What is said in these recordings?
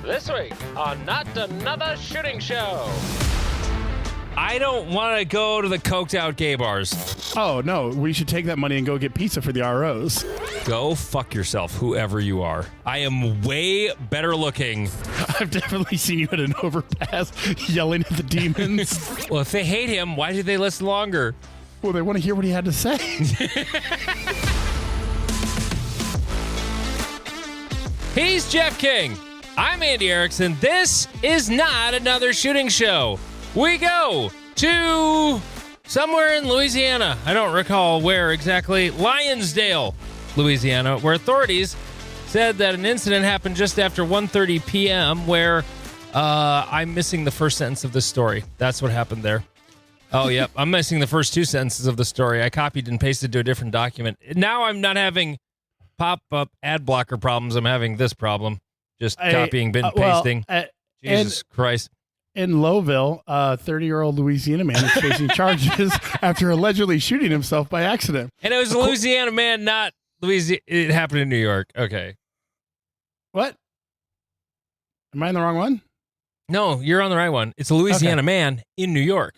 This week on Not Another Shooting Show. I don't want to go to the coked out gay bars. Oh, no. We should take that money and go get pizza for the ROs. Go fuck yourself, whoever you are. I am way better looking. I've definitely seen you at an overpass yelling at the demons. Well, if they hate him, why did they listen longer? Well, they want to hear what he had to say. He's Jeff King. I'm Andy Erickson. This is Not Another Shooting Show. We go to somewhere in Louisiana. I don't recall where exactly. Lionsdale, Louisiana, where authorities said that an incident happened just after 1:30 p.m. where I'm missing the first sentence of this story. That's what happened there. Oh, yep. I'm missing the first two sentences of the story. I copied and pasted to a different document. Now I'm not having pop-up ad blocker problems. I'm having this problem. Just copying, pasting. Jesus Christ. In Lowville, a 30-year-old Louisiana man is facing charges after allegedly shooting himself by accident. And it was a Louisiana man, not Louisiana. It happened in New York. Okay. What? Am I in the wrong one? No, you're on the right one. It's a Louisiana man in New York.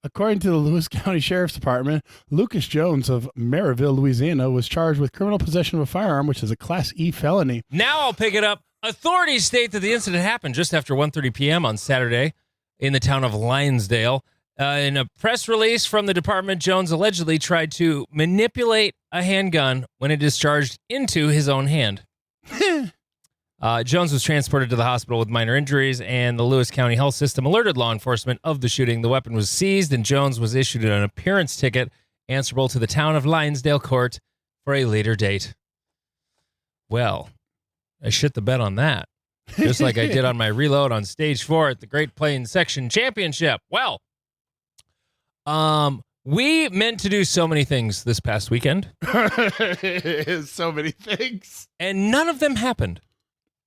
According to the Lewis County Sheriff's Department, Lucas Jones of Maryville, Louisiana, was charged with criminal possession of a firearm, which is a Class E felony. Now I'll pick it up. Authorities state that the incident happened just after 1:30 p.m. on Saturday in the town of Lionsdale. In a press release from the department, Jones allegedly tried to manipulate a handgun when it discharged into his own hand. Jones was transported to the hospital with minor injuries, and the Lewis County Health System alerted law enforcement of the shooting. The weapon was seized, and Jones was issued an appearance ticket answerable to the town of Lionsdale court for a later date. Well, I shit the bed on that, just like I did on my reload on stage 4 at the Great Plains Section Championship. Well, we meant to do so many things this past weekend. So many things. And none of them happened.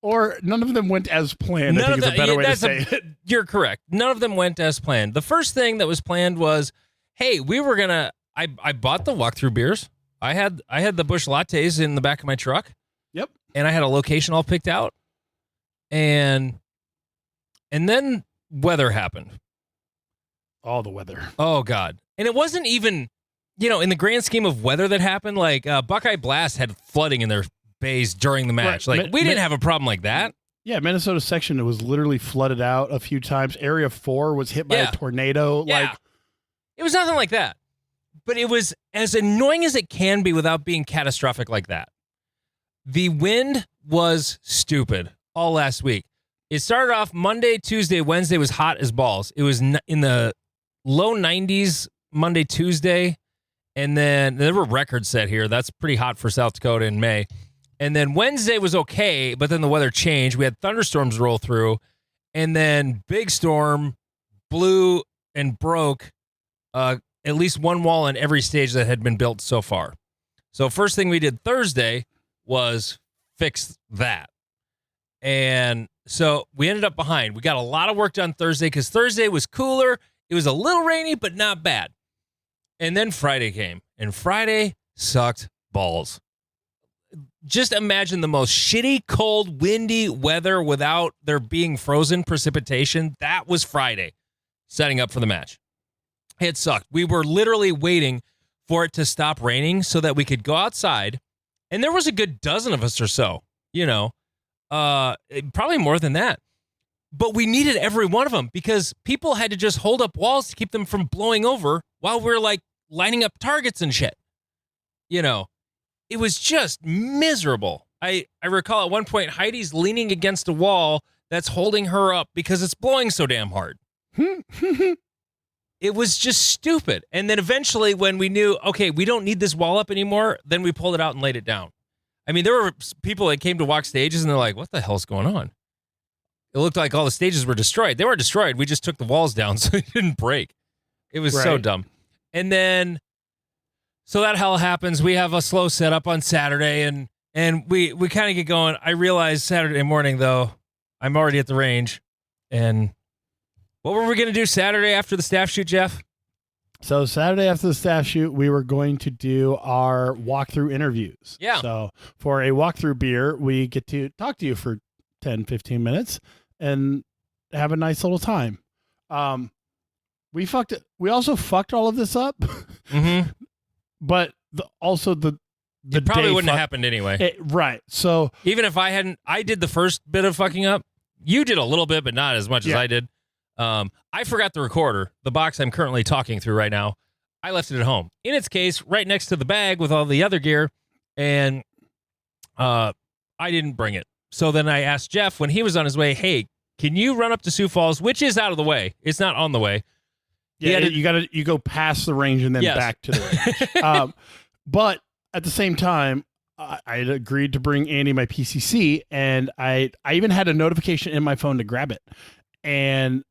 Or none of them went as planned. I think is a better way to say it. You're correct. None of them went as planned. The first thing that was planned was, hey, we were going to, I bought the walkthrough beers. I had the Busch lattes in the back of my truck. Yep. And I had a location all picked out. And then weather happened. All the weather. Oh, God. And it wasn't even, in the grand scheme of weather that happened, like Buckeye Blast had flooding in their bays during the match. Right. Like, we didn't have a problem like that. Yeah, Minnesota section, it was literally flooded out a few times. Area 4 was hit by a tornado. Yeah. It was nothing like that. But it was as annoying as it can be without being catastrophic like that. The wind was stupid all last week. It started off Monday, Tuesday, Wednesday was hot as balls. It was in the low 90s Monday, Tuesday, and then there were records set here. That's pretty hot for South Dakota in May. And then Wednesday was okay, but then the weather changed. We had thunderstorms roll through, and then big storm blew and broke at least one wall on every stage that had been built so far. So first thing we did Thursday was fix that. And so we ended up behind. We got a lot of work done Thursday because Thursday was cooler. It was a little rainy, but not bad. And then Friday came, and Friday sucked balls. Just imagine the most shitty, cold, windy weather without there being frozen precipitation. That was Friday, setting up for the match. It sucked. We were literally waiting for it to stop raining so that we could go outside. And there was a good dozen of us or so, probably more than that. But we needed every one of them because people had to just hold up walls to keep them from blowing over while we're like lining up targets and shit. It was just miserable. I recall at one point Heidi's leaning against a wall that's holding her up because it's blowing so damn hard. It was just stupid. And then eventually when we knew, okay, we don't need this wall up anymore, then we pulled it out and laid it down. I mean, there were people that came to walk stages and they're like, what the hell's going on? It looked like all the stages were destroyed. They weren't destroyed. We just took the walls down so they didn't break. It was so dumb. And then, so that hell happens. We have a slow setup on Saturday and we kind of get going. I realized Saturday morning, though, I'm already at the range. And what were we going to do Saturday after the staff shoot, Jeff? So Saturday after the staff shoot, we were going to do our walkthrough interviews. Yeah. So for a walkthrough beer, we get to talk to you for 10, 15 minutes and have a nice little time. We also fucked all of this up, but it probably wouldn't have happened anyway. Right. So even if I did the first bit of fucking up. You did a little bit, but not as much as I did. I forgot the recorder, the box I'm currently talking through right now. I left it at home. In its case, right next to the bag with all the other gear, and I didn't bring it. So then I asked Jeff when he was on his way, hey, can you run up to Sioux Falls, which is out of the way. It's not on the way. Yeah, you go past the range and then back to the range. But at the same time, I had agreed to bring Andy my PCC, and I even had a notification in my phone to grab it. And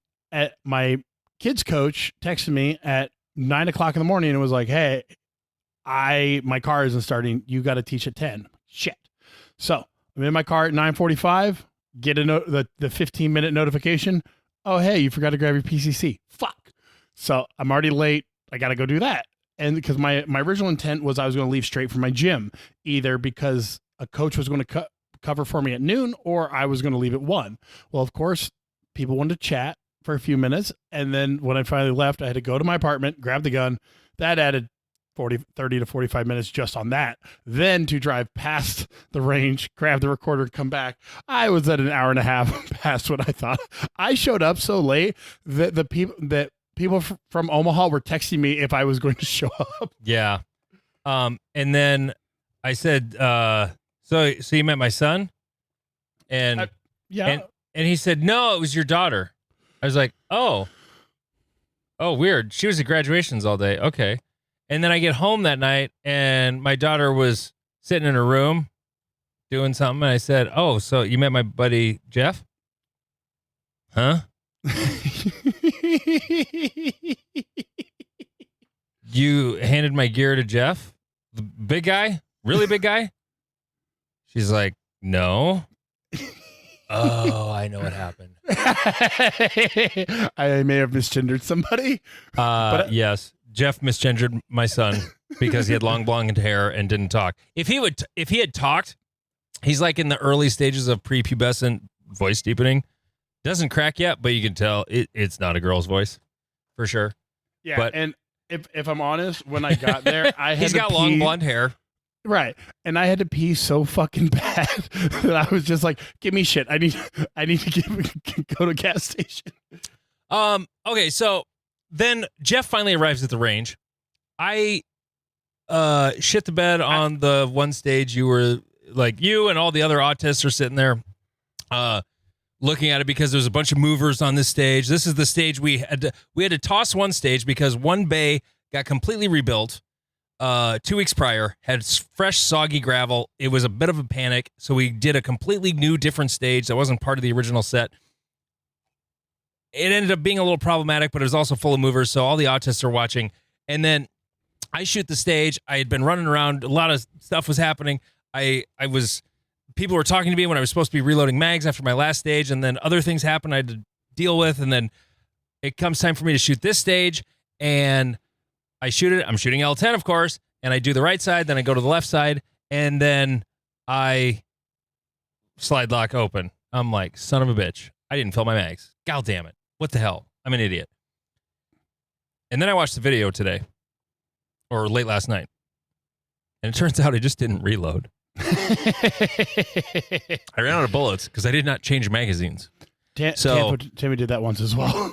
my kids coach texted me at 9 o'clock in the morning and was like, hey, my car isn't starting. You got to teach at 10. Shit. So I'm in my car at 9:45, get the 15-minute notification. Oh, hey, you forgot to grab your PCC. Fuck. So I'm already late. I got to go do that. And because my original intent was I was going to leave straight for my gym, either because a coach was going to cover for me at noon or I was going to leave at 1. Well, of course, people wanted to chat for a few minutes. And then when I finally left, I had to go to my apartment, grab the gun. That added 30 to 45 minutes just on that. Then to drive past the range, grab the recorder, come back. I was at an hour and a half past what I thought. I showed up so late that people from Omaha were texting me if I was going to show up. Yeah. And then I said, so you met my son? And yeah. And he said, no, it was your daughter. I was like, oh, weird. She was at graduations all day. Okay. And then I get home that night and my daughter was sitting in her room doing something. And I said, oh, so you met my buddy Jeff? Huh? You handed my gear to Jeff, the big guy, really big guy? She's like, no. Oh, I know what happened. I may have misgendered somebody. Yes, Jeff misgendered my son because he had long blonde hair and didn't talk. If he had talked, he's like in the early stages of prepubescent voice deepening. Doesn't crack yet, but you can tell it's not a girl's voice for sure. Yeah, but, and if I'm honest, when I got there, he's got long blonde hair, right? And I had to pee so fucking bad that I was just like, "Give me shit. I need to go to a gas station." Okay, so then Jeff finally arrives at the range. I shit the bed on the one stage. You were like, you and all the other autists are sitting there. Looking at it because there's a bunch of movers on this stage. This is the stage we had to toss one stage because one bay got completely rebuilt 2 weeks prior, had fresh soggy gravel. It was a bit of a panic, so we did a completely new, different stage that wasn't part of the original set. It ended up being a little problematic, but it was also full of movers, so all the autists are watching. And then I shoot the stage. I had been running around. A lot of stuff was happening. People were talking to me when I was supposed to be reloading mags after my last stage, and then other things happened I had to deal with, and then it comes time for me to shoot this stage, and I shoot it. I'm shooting L10, of course, and I do the right side, then I go to the left side, and then I slide lock open. I'm like, son of a bitch. I didn't fill my mags. God damn it. What the hell? I'm an idiot. And then I watched the video today, or late last night, and it turns out I just didn't reload. I ran out of bullets because I did not change magazines. Timmy did that once as well.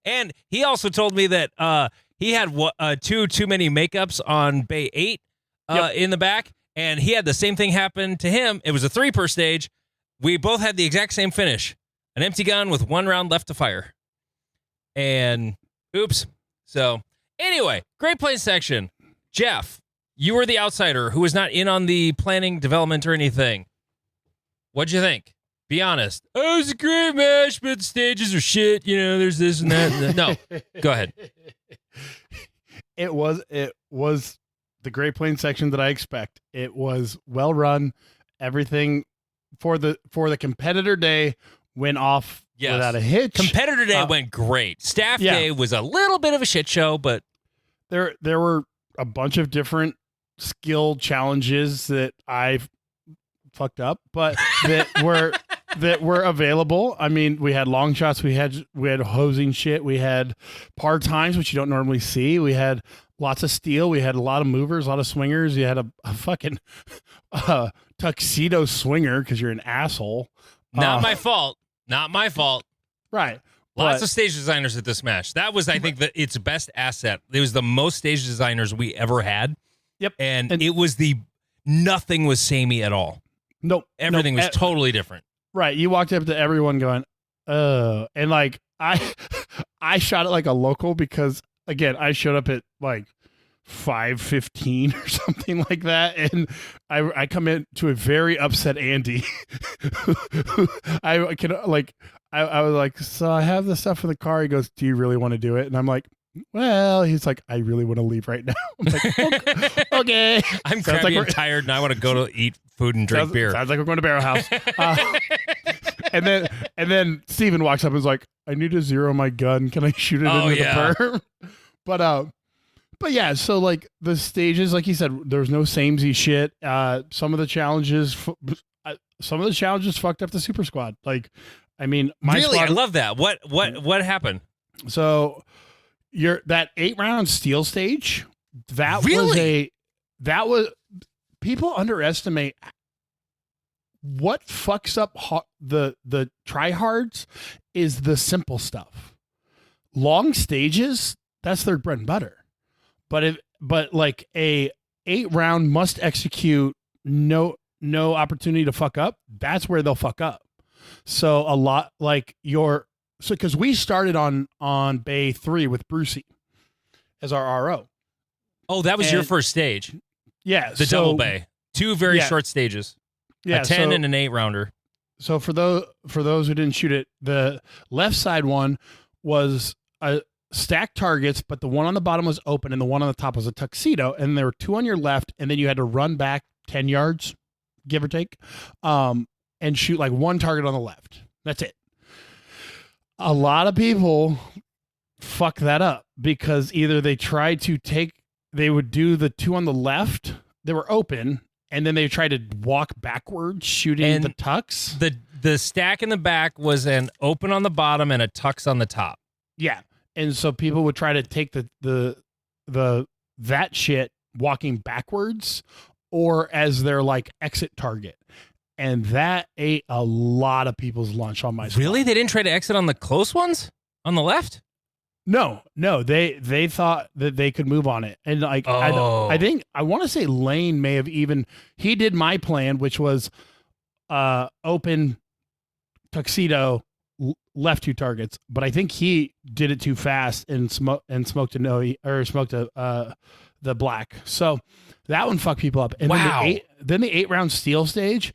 And he also told me that he had too many makeups on Bay 8 in the back, and he had the same thing happen to him. It was a 3 per stage. We both had the exact same finish. An empty gun with 1 round left to fire. And oops. So anyway, Great Plains section. Jeff, you were the outsider who was not in on the planning, development, or anything. What'd you think? Be honest. Oh, it was a great match, but the stages are shit. You know, there's this and that. No, go ahead. It was the Great Plains section that I expect. It was well run. Everything for the competitor day went off without a hitch. Competitor day went great. Staff day was a little bit of a shit show, but there were a bunch of different skill challenges that I fucked up, but that were available. I mean, we had long shots, we had hosing shit, we had par times, which you don't normally see. We had lots of steel, we had a lot of movers, a lot of swingers. You had a fucking tuxedo swinger because you're an asshole. Not my fault. Not my fault. Right. Lots of stage designers at this match. That was, I think, its best asset. It was the most stage designers we ever had. Yep. And it was nothing was samey at all. Nope. Everything was totally different. Right. You walked up to everyone going, and like I shot it like a local because again, I showed up at like 5:15 or something like that, and I come in to a very upset Andy. I was like, so I have the stuff for the car. He goes, do you really want to do it? And I'm like, well, he's like, I really want to leave right now. I'm like, okay. I'm crabby and tired, and I want to go to eat food and drink beer. Sounds like we're going to Barrel House. And then Steven walks up and is like, I need to zero my gun. Can I shoot it into the berm? But yeah, so like the stages, like you said, there's no samey shit. Some of the challenges fucked up the super squad. Like, I mean, my really, squad, I love that. What happened? So that 8-round steel stage, that was people underestimate what fucks up the tryhards is the simple stuff. Long stages, that's their bread and butter. But like a 8-round must execute, no opportunity to fuck up, that's where they'll fuck up. So a lot like because we started on Bay 3 with Brucey as our RO. Oh, that was your first stage. Yeah. The double bay. Two very short stages. Yeah. A 10 and an 8-rounder. So for those who didn't shoot it, the left side one was a stacked targets, but the one on the bottom was open and the one on the top was a tuxedo, and there were 2 on your left, and then you had to run back 10 yards, give or take, and shoot like 1 target on the left. That's it. A lot of people fuck that up because either they would do the 2 on the left, they were open, and then they tried to walk backwards shooting the tux. The stack in the back was an open on the bottom and a tux on the top. Yeah. And so people would try to take that shit walking backwards or as their like exit target. And that ate a lot of people's lunch on my squad. Really? They didn't try to exit on the close ones? On the left? No. They thought that they could move on it. And like, I think, I want to say Lane may have he did my plan, which was open tuxedo, left 2 targets, but I think he did it too fast and smoked the black. So that one fucked people up. And then the 8-round steel stage,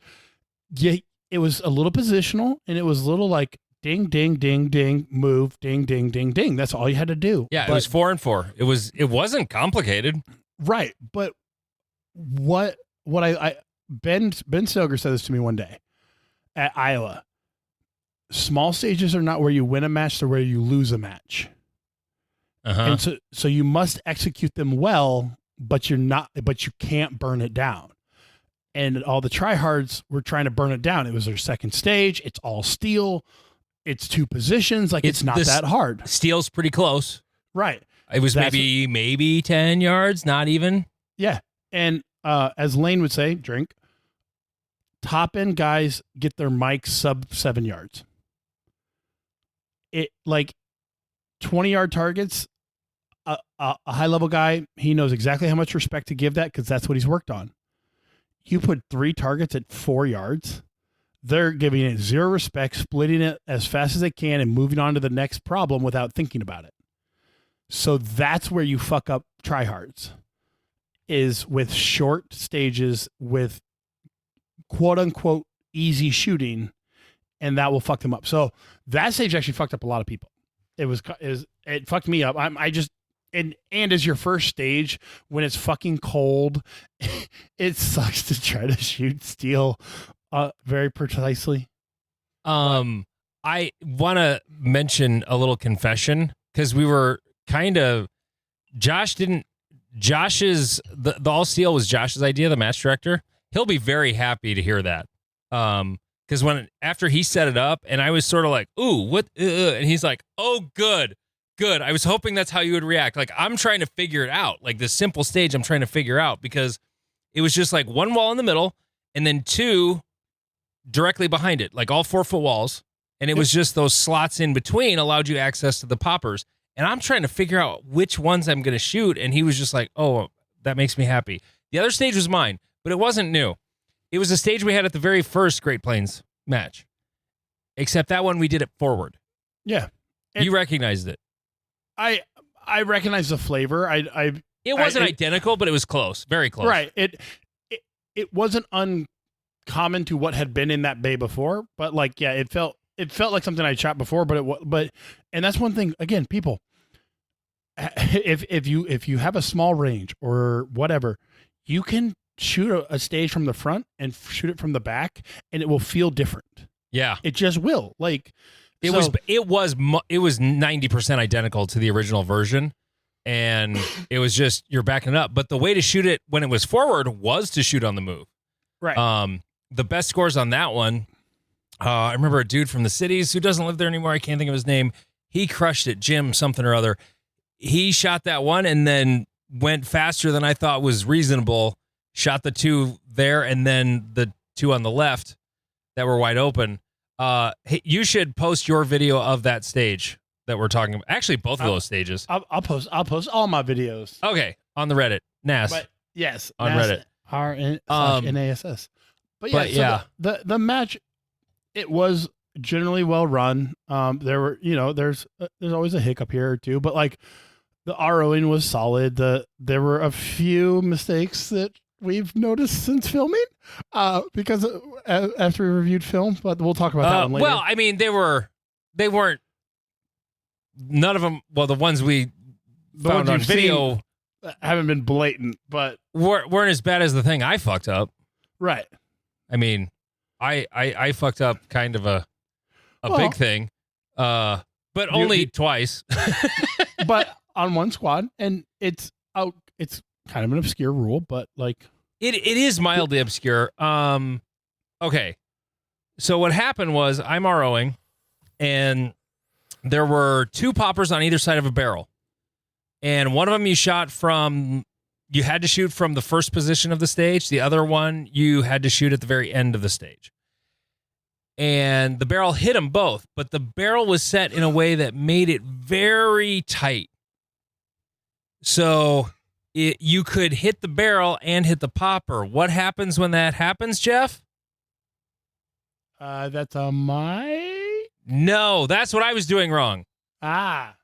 it was a little positional, and it was a little like ding, ding, ding, ding, move, ding, ding, ding, ding. That's all you had to do. Yeah, it was 4 and 4. It wasn't complicated. Right. But what Ben Stoker said this to me one day at Iowa. Small stages are not where you win a match, they're where you lose a match. And so you must execute them well, but you can't burn it down. And all the tryhards were trying to burn it down. It was their second stage. It's all steel. It's 2 positions. Like it's not that hard. Steel's pretty close. Right. It was maybe 10 yards, not even. Yeah. And as Lane would say, drink. Top end guys get their mics sub 7 yards. It like 20-yard targets. A high level guy, he knows exactly how much respect to give that because that's what he's worked on. You put 3 targets at 4 yards, they're giving it 0 respect, splitting it as fast as they can, and moving on to the next problem without thinking about it. So that's where you fuck up tryhards, is with short stages with quote unquote easy shooting, and that will fuck them up. So that stage actually fucked up a lot of people. It fucked me up. And as your first stage, when it's fucking cold, it sucks to try to shoot steel very precisely. I want to mention a little confession because we were kind of the all steel was Josh's idea, the match director, He'll be very happy to hear that. Because after he set it up, and I was sort of like, ooh, what? And he's like, oh, good. I was hoping that's how you would react. Like, I'm trying to figure it out. Like, this simple stage I'm trying to figure out, because it was just like one wall in the middle and then two directly behind it, like all 4-foot walls. And it was just those slots in between allowed you access to the poppers. And I'm trying to figure out which ones I'm going to shoot. And he was just like, oh, that makes me happy. The other stage was mine, but it wasn't new. It was a stage we had at the very first Great Plains match, except that one we did it forward. Yeah. You recognized it. I recognize the flavor. It wasn't identical, but it was close. Very close. Right. It wasn't uncommon to what had been in that bay before, but like, yeah, it felt like something I shot before, but and that's one thing, again, people, if you have a small range or whatever, you can shoot a stage from the front and shoot it from the back, and it will feel different. Yeah, it just will. Like it was 90% identical to the original version, and it was just you're backing up. But the way to shoot it when it was forward was to shoot on the move. Right. The best scores on that one. I remember a dude from the cities who doesn't live there anymore. I can't think of his name. He crushed it. Jim something or other. He shot that one and then went faster than I thought was reasonable. Shot the two there and then the two on the left that were wide open. Hey, you should post your video of that stage that we're talking about. Actually, both of those stages. I'll post all my videos. Okay, on the Reddit. NAS. But yes, on NAS, Reddit. RNASS. But yeah, but yeah. The match, it was generally well run. There were, there's always a hiccup here or two, but like the ROing was solid. There were a few mistakes that we've noticed since filming, because after we reviewed film, but we'll talk about that one later. Well, I mean, they weren't none of them. Well, the ones we found on video haven't been blatant, but weren't as bad as the thing I fucked up. Right. I mean, I fucked up kind of a big thing, but only twice. But on one squad, and it's kind of an obscure rule, but like it is mildly obscure. Okay, so what happened was I'm ROing, and there were two poppers on either side of a barrel, and one of them you had to shoot from the first position of the stage. The other one, you had to shoot at the very end of the stage. And the barrel hit them both, but the barrel was set in a way that made it very tight. So you could hit the barrel and hit the popper. What happens when that happens, Jeff? That's a my? No, that's what I was doing wrong. Ah.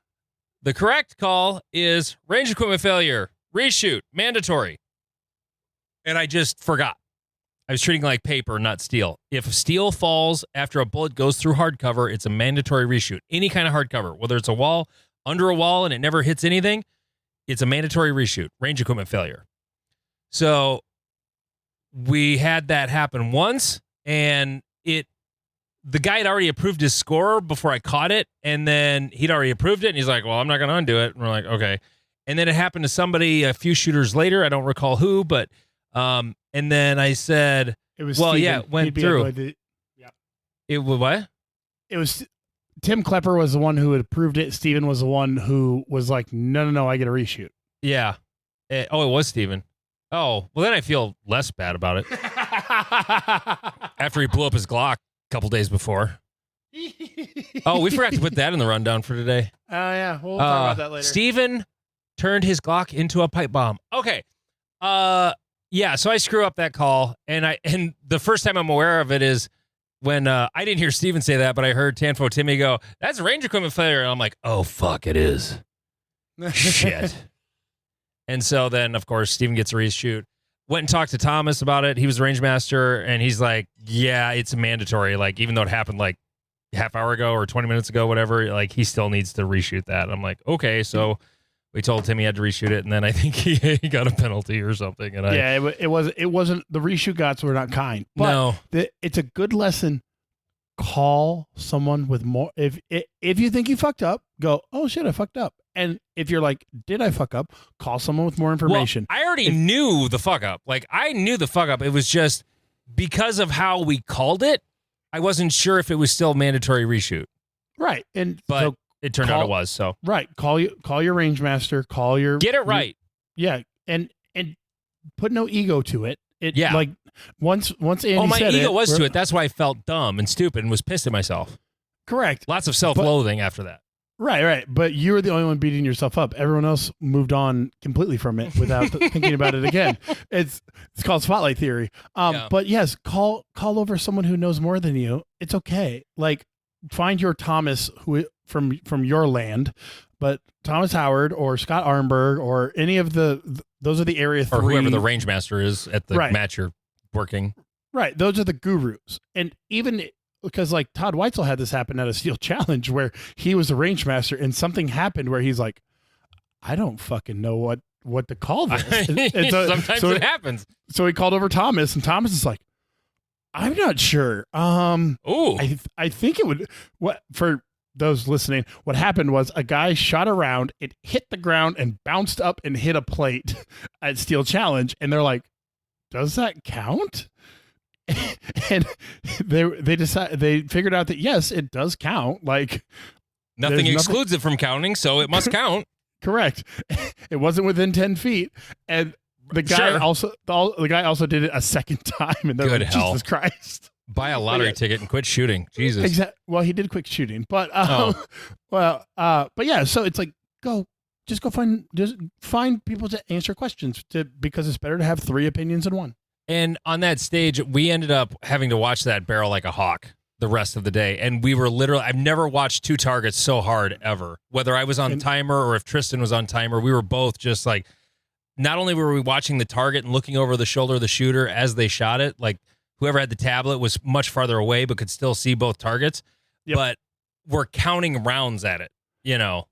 The correct call is range equipment failure. Reshoot, mandatory. And I just forgot. I was treating it like paper, not steel. If steel falls after a bullet goes through hardcover, it's a mandatory reshoot. Any kind of hardcover, whether it's a wall, under a wall, and it never hits anything, it's a mandatory reshoot. Range equipment failure. So we had that happen once, and the guy had already approved his score before I caught it, and then he'd already approved it, and he's like, well, I'm not going to undo it. And we're like, okay. And then it happened to somebody a few shooters later. I don't recall who, but and then I said, it was well, Steven. yeah, it went through. It was what? It was Tim Klepper was the one who had approved it. Steven was the one who was like, no, I get a reshoot. Yeah. It was Steven. Oh, well, then I feel less bad about it. After he blew up his Glock a couple days before. Oh, we forgot to put that in the rundown for today. Oh, yeah. We'll talk about that later. Steven turned his Glock into a pipe bomb. Okay. Yeah, so I screw up that call, and the first time I'm aware of it is when I didn't hear Steven say that, but I heard Tanfo Timmy go, that's range equipment failure, and I'm like, oh, fuck, it is. Shit. And so then, of course, Steven gets a reshoot. Went and talked to Thomas about it. He was the range master, and he's like, yeah, it's mandatory. Like, even though it happened like half hour ago or 20 minutes ago, whatever, like, he still needs to reshoot that. And I'm like, okay, so we told him he had to reshoot it, and then I think he got a penalty or something. And it wasn't the reshoot gods were not kind. But no, it's a good lesson call someone with more. If you think you fucked up, go, oh shit, I fucked up. And if you're like, did I fuck up? Call someone with more information. Well, I already knew the fuck up. Like, I knew the fuck up. It was just because of how we called it, I wasn't sure if it was still mandatory reshoot. Right. But so it turned out it was. So right. Call your range master. Call your get it right. Yeah. And put no ego to it. Yeah. Like once Andy my said ego was to it. That's why I felt dumb and stupid and was pissed at myself. Correct. Lots of self-loathing after that. Right. But you were the only one beating yourself up. Everyone else moved on completely from it without thinking about it again. It's called spotlight theory. But yes, call over someone who knows more than you. It's okay. Like find your Thomas who from your land, but Thomas Howard or Scott Arnberg or any of those are the area 3 or whoever the range master is at the match you're working. Right. Those are the gurus. And even because like Todd Weitzel had this happen at a Steel Challenge where he was a range master and something happened where he's like, I don't fucking know what to call this. And Sometimes it happens. So he called over Thomas and Thomas is like, I'm not sure. I think it would, what for those listening, what happened was a guy shot around, it hit the ground and bounced up and hit a plate at Steel Challenge. And they're like, does that count? And they figured out that yes, it does count. Like nothing excludes it from counting, so it must count. Correct. It wasn't within 10 feet, and the guy also did it a second time, and they're like, Jesus Christ! Buy a lottery ticket and quit shooting. Jesus. Exactly. Well, he did quit shooting, but but yeah. So it's like just find people to answer questions because it's better to have 3 opinions than 1. And on that stage, we ended up having to watch that barrel like a hawk the rest of the day. And we were literally, I've never watched 2 targets so hard ever. Whether I was on timer or if Tristan was on timer, we were both just like, not only were we watching the target and looking over the shoulder of the shooter as they shot it, like whoever had the tablet was much farther away but could still see both targets. Yep. But we're counting rounds at it,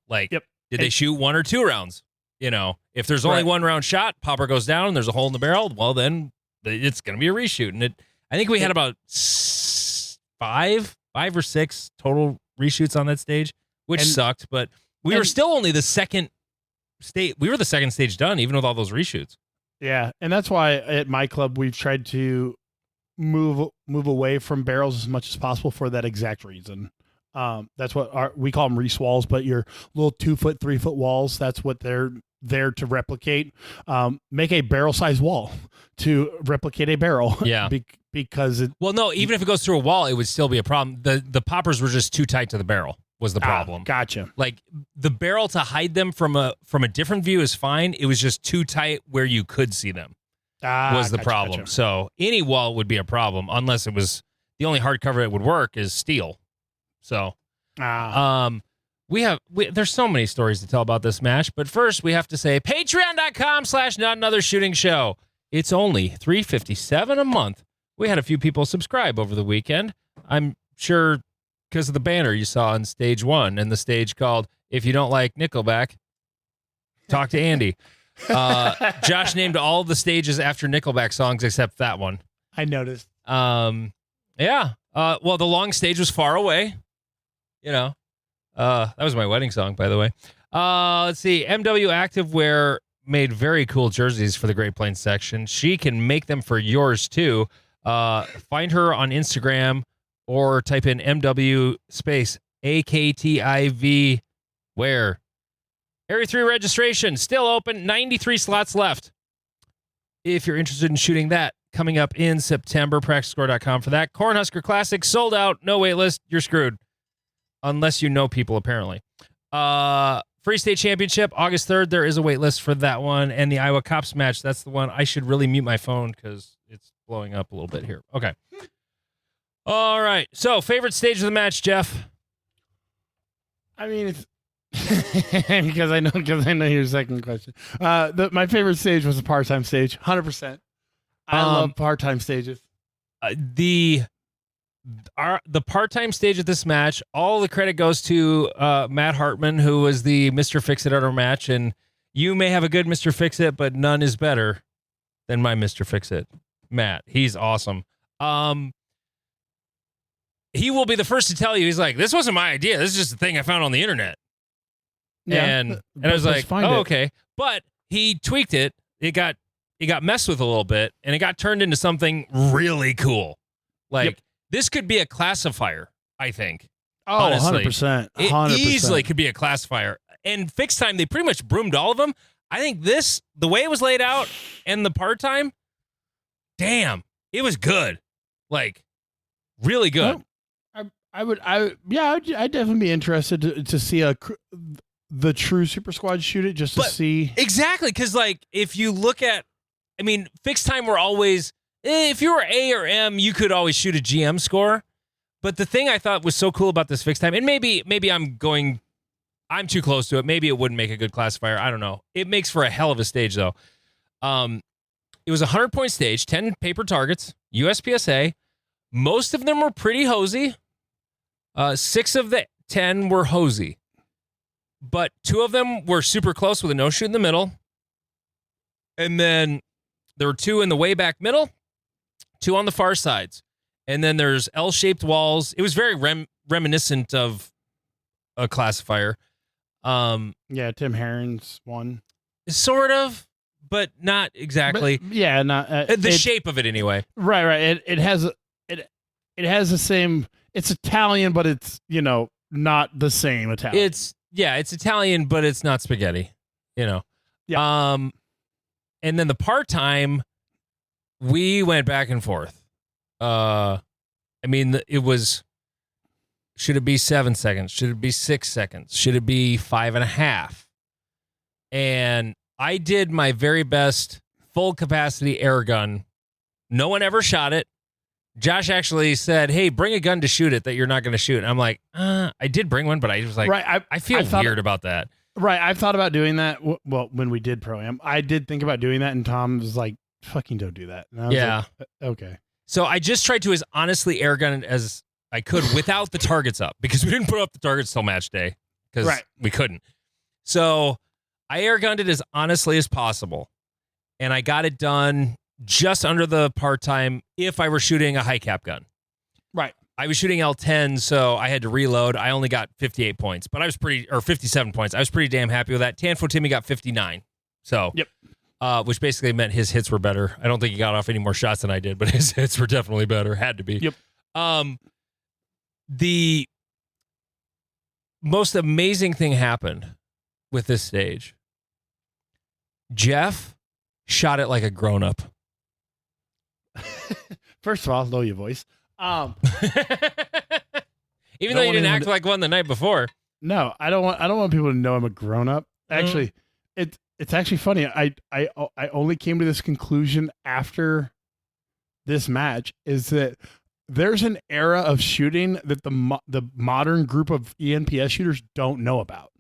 like did they shoot 1 or 2 rounds? If there's only 1 round shot, popper goes down and there's a hole in the barrel, well then it's going to be a reshoot. And I think we had about 5 or 6 total reshoots on that stage, which sucked, but we were still only the second stage. We were the second stage done, even with all those reshoots. Yeah. And that's why at my club, we've tried to move away from barrels as much as possible for that exact reason. That's what we call them reese walls, but your little 2 foot, 3 foot walls, that's what they're there to replicate. Make a barrel size wall to replicate a barrel. Yeah. Because even if it goes through a wall, it would still be a problem. The poppers were just too tight to the barrel was the problem. Gotcha. Like the barrel to hide them from a different view is fine. It was just too tight where you could see them was the problem. Gotcha. So any wall would be a problem unless it was the only hardcover that would work is steel. So, there's so many stories to tell about this match, but first we have to say patreon.com/notanothershootingshow. It's only $3.57 a month. We had a few people subscribe over the weekend. I'm sure because of the banner you saw on stage 1 and the stage called If You Don't Like Nickelback, Talk to Andy. Josh named all the stages after Nickelback songs except that one. I noticed. Well, the long stage was Far Away. That was my wedding song, by the way. Let's see. MW Activewear made very cool jerseys for the Great Plains section. She can make them for yours, too. Find her on Instagram or type in MW space AKTIV wear. Area 3 registration still open. 93 slots left. If you're interested in shooting that, coming up in September, practicescore.com for that. Cornhusker Classic sold out. No wait list. You're screwed. Unless you know people, apparently. Free State Championship, August 3rd. There is a wait list for that one. And the Iowa Cops match, that's the one. I should really mute my phone because it's blowing up a little bit here. Okay. All right. So, favorite stage of the match, Jeff? I mean, it's because I know your second question. My favorite stage was the part-time stage, 100%. I love part-time stages. The part-time stage of this match, all the credit goes to Matt Hartman, who was the Mr. Fix-It at our match, and you may have a good Mr. Fix-It, but none is better than my Mr. Fix-It, Matt. He's awesome. he will be the first to tell you, he's like, this wasn't my idea. This is just a thing I found on the internet. Yeah, and I was like, oh, okay. But he tweaked it. It got messed with a little bit, and it got turned into something really cool. Like, this could be a classifier, I think. Oh, honestly. 100%. It easily could be a classifier. And fixed time, they pretty much broomed all of them. I think this, the way it was laid out and the part time, damn, it was good. Like, really good. I'd definitely be interested to see the true Super Squad shoot it just to see. Exactly, because, like, if you look at, I mean, fixed time were always, if you were A or M, you could always shoot a GM score. But the thing I thought was so cool about this fixed time, and maybe I'm too close to it. Maybe it wouldn't make a good classifier. I don't know. It makes for a hell of a stage, though. It was a 100-point stage, 10 paper targets, USPSA. Most of them were pretty hosey. 6 of the 10 were hosey. But 2 of them were super close with a no-shoot in the middle. And then there were 2 in the way back middle, 2 on the far sides. And then there's L-shaped walls. It was very reminiscent of a classifier. Yeah, Tim Herron's one. Sort of, but not exactly. But, yeah, not the shape of it anyway. Right. It has the same. It's Italian, but it's not the same Italian. It's Italian, but it's not spaghetti. Yeah. And then the part time, we went back and forth. I mean, it was. Should it be 7 seconds? Should it be 6 seconds? Should it be 5.5? And I did my very best full capacity air gun. No one ever shot it. Josh actually said, hey, bring a gun to shoot it that you're not going to shoot. And I'm like, I did bring one, but I was like, I feel weird about that. Right. I've thought about doing that. Well, when we did Pro-Am, I did think about doing that. And Tom was like, fucking don't do that. And I was like, okay. So I just tried to as honestly air gun it as I could without the targets up, because we didn't put up the targets till match day because we couldn't. So I air gunned it as honestly as possible, and I got it done just under the part time if I were shooting a high cap gun. Right. I was shooting L10, so I had to reload. I only got 58 points, but I was 57 points. I was pretty damn happy with that. Tanfo Timmy got 59. So, which basically meant his hits were better. I don't think he got off any more shots than I did, but his hits were definitely better. Had to be. Yep. The most amazing thing happened with this stage. Jeff shot it like a grown-up. First of all, lower your voice. Even though you didn't act like one the night before. No, I don't want people to know I'm a grown-up. Actually, it's actually funny. I only came to this conclusion after this match, is that there's an era of shooting that the modern group of ENPS shooters don't know about.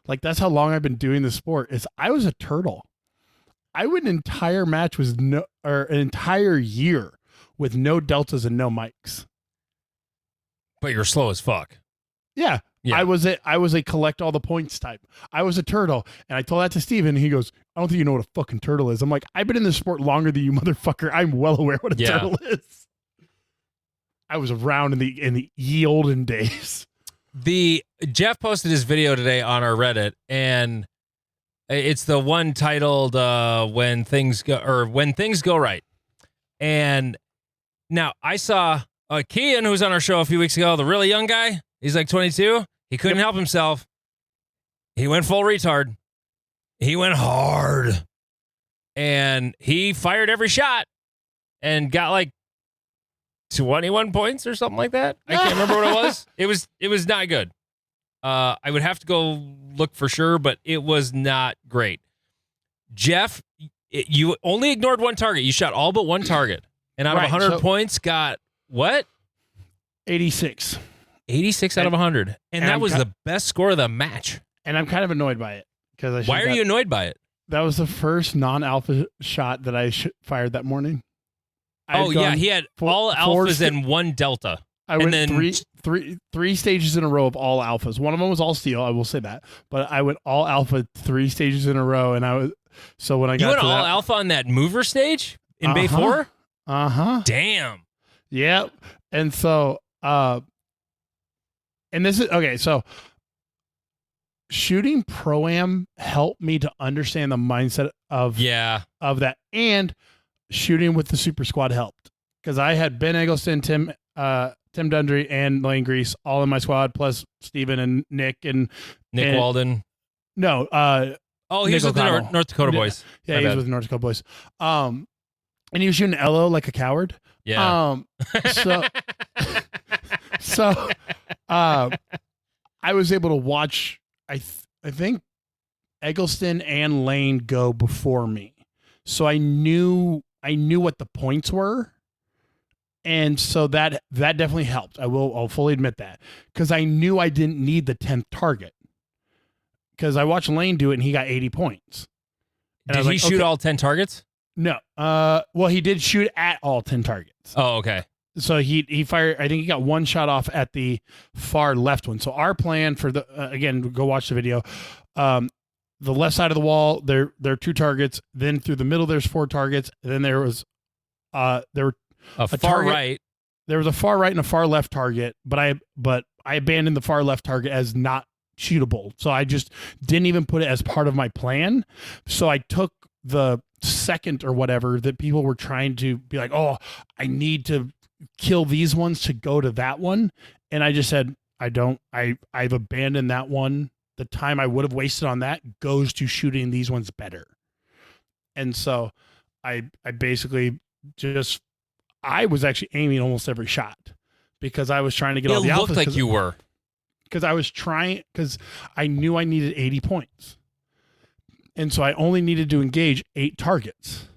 Like, that's how long I've been doing this sport. I was a turtle. I went an entire match with an entire year with no deltas and no mics. But you're slow as fuck. Yeah. I was a collect all the points type. I was a turtle, and I told that to Steven, and he goes, I don't think you know what a fucking turtle is. I'm like, I've been in this sport longer than you, motherfucker. I'm well aware what a turtle is. I was around in the ye olden days. Jeff posted his video today on our Reddit, and it's the one titled "When Things Go Right." And now I saw Kian, who was on our show a few weeks ago, the really young guy. He's like 22. He couldn't help himself. He went full retard. He went hard, and he fired every shot, and got like 21 points or something like that. I can't remember what it was. It was not good. I would have to go look for sure, but it was not great. Jeff, you only ignored one target. You shot all but one target. And out of 100 points, got what? 86. 86 out of 100. And that was the best score of the match. And I'm kind of annoyed by it. Why are you annoyed by it? That was the first non-alpha shot that I fired that morning. He had all alphas and one delta. I went three stages in a row of all alphas. One of them was all steel, I will say that. But I went all alpha 3 stages in a row, and when I got you went all alpha on that mover stage in Bay 4? Uh-huh. Damn. Yep. And so And this is okay. So shooting pro-am helped me to understand the mindset of that, and shooting with the super squad helped because I had Ben Eggleston, Tim Dundry, and Lane Grease all in my squad, plus Steven and Nick Walden. No, he was with the North Dakota boys. Yeah, he was with the North Dakota boys. And he was shooting Elo like a coward. Yeah. So I was able to watch. I think Eggleston and Lane go before me, so I knew what the points were, and so that definitely helped. I'll fully admit that, because I knew I didn't need the 10th target, because I watched Lane do it and he got 80 points. And did he shoot all 10 targets? No. Well, he did shoot at all 10 targets. Oh, okay. So he fired, I think he got one shot off at the far left one. So our plan for the, again, go watch the video. The left side of the wall, there are 2 targets. Then through the middle, there's 4 targets. Then there was, there were a far target, right. There was a far right and a far left target, but I abandoned the far left target as not shootable. So I just didn't even put it as part of my plan. So I took the second or whatever that people were trying to be like, oh, I need to kill these ones to go to that one. And I just said, I've abandoned that one. The time I would have wasted on that goes to shooting these ones better. And so I basically just, I was actually aiming almost every shot because I was trying to get all the alphas. It looked like you were. Because I was trying, because I knew I needed 80 points. And so I only needed to engage 8 targets.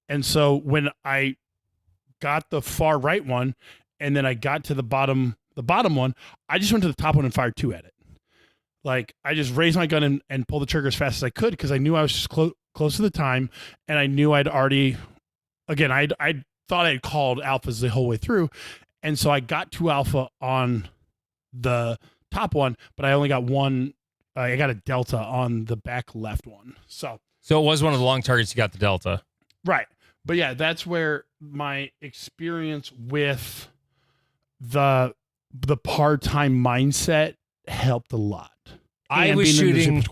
And so when I got the far right one, and then I got to the bottom one, I just went to the top one and fired 2 at it. Like, I just raised my gun and pulled the trigger as fast as I could, because I knew I was just close to the time, and I knew I'd already, again, I thought I had called alphas the whole way through. And so I got 2 alpha on the top one, but I only got 1. I got a delta on the back left one. So it was one of the long targets. You got the delta, right? But yeah, that's where my experience with the part-time mindset helped a lot. I was shooting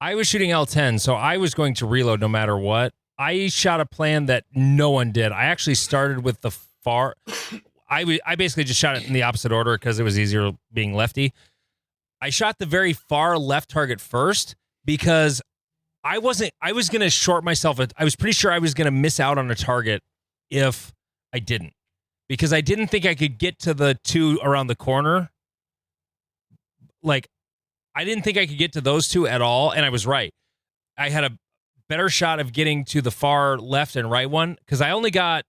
L10, so I was going to reload no matter what. I shot a plan that no one did. I actually started with the far. I basically just shot it in the opposite order because it was easier being lefty. I shot the very far left target first because I was going to short myself. I was pretty sure I was going to miss out on a target if I didn't, because I didn't think I could get to the 2 around the corner. Like, I didn't think I could get to those 2 at all. And I was right. I had a better shot of getting to the far left and right one, because I only got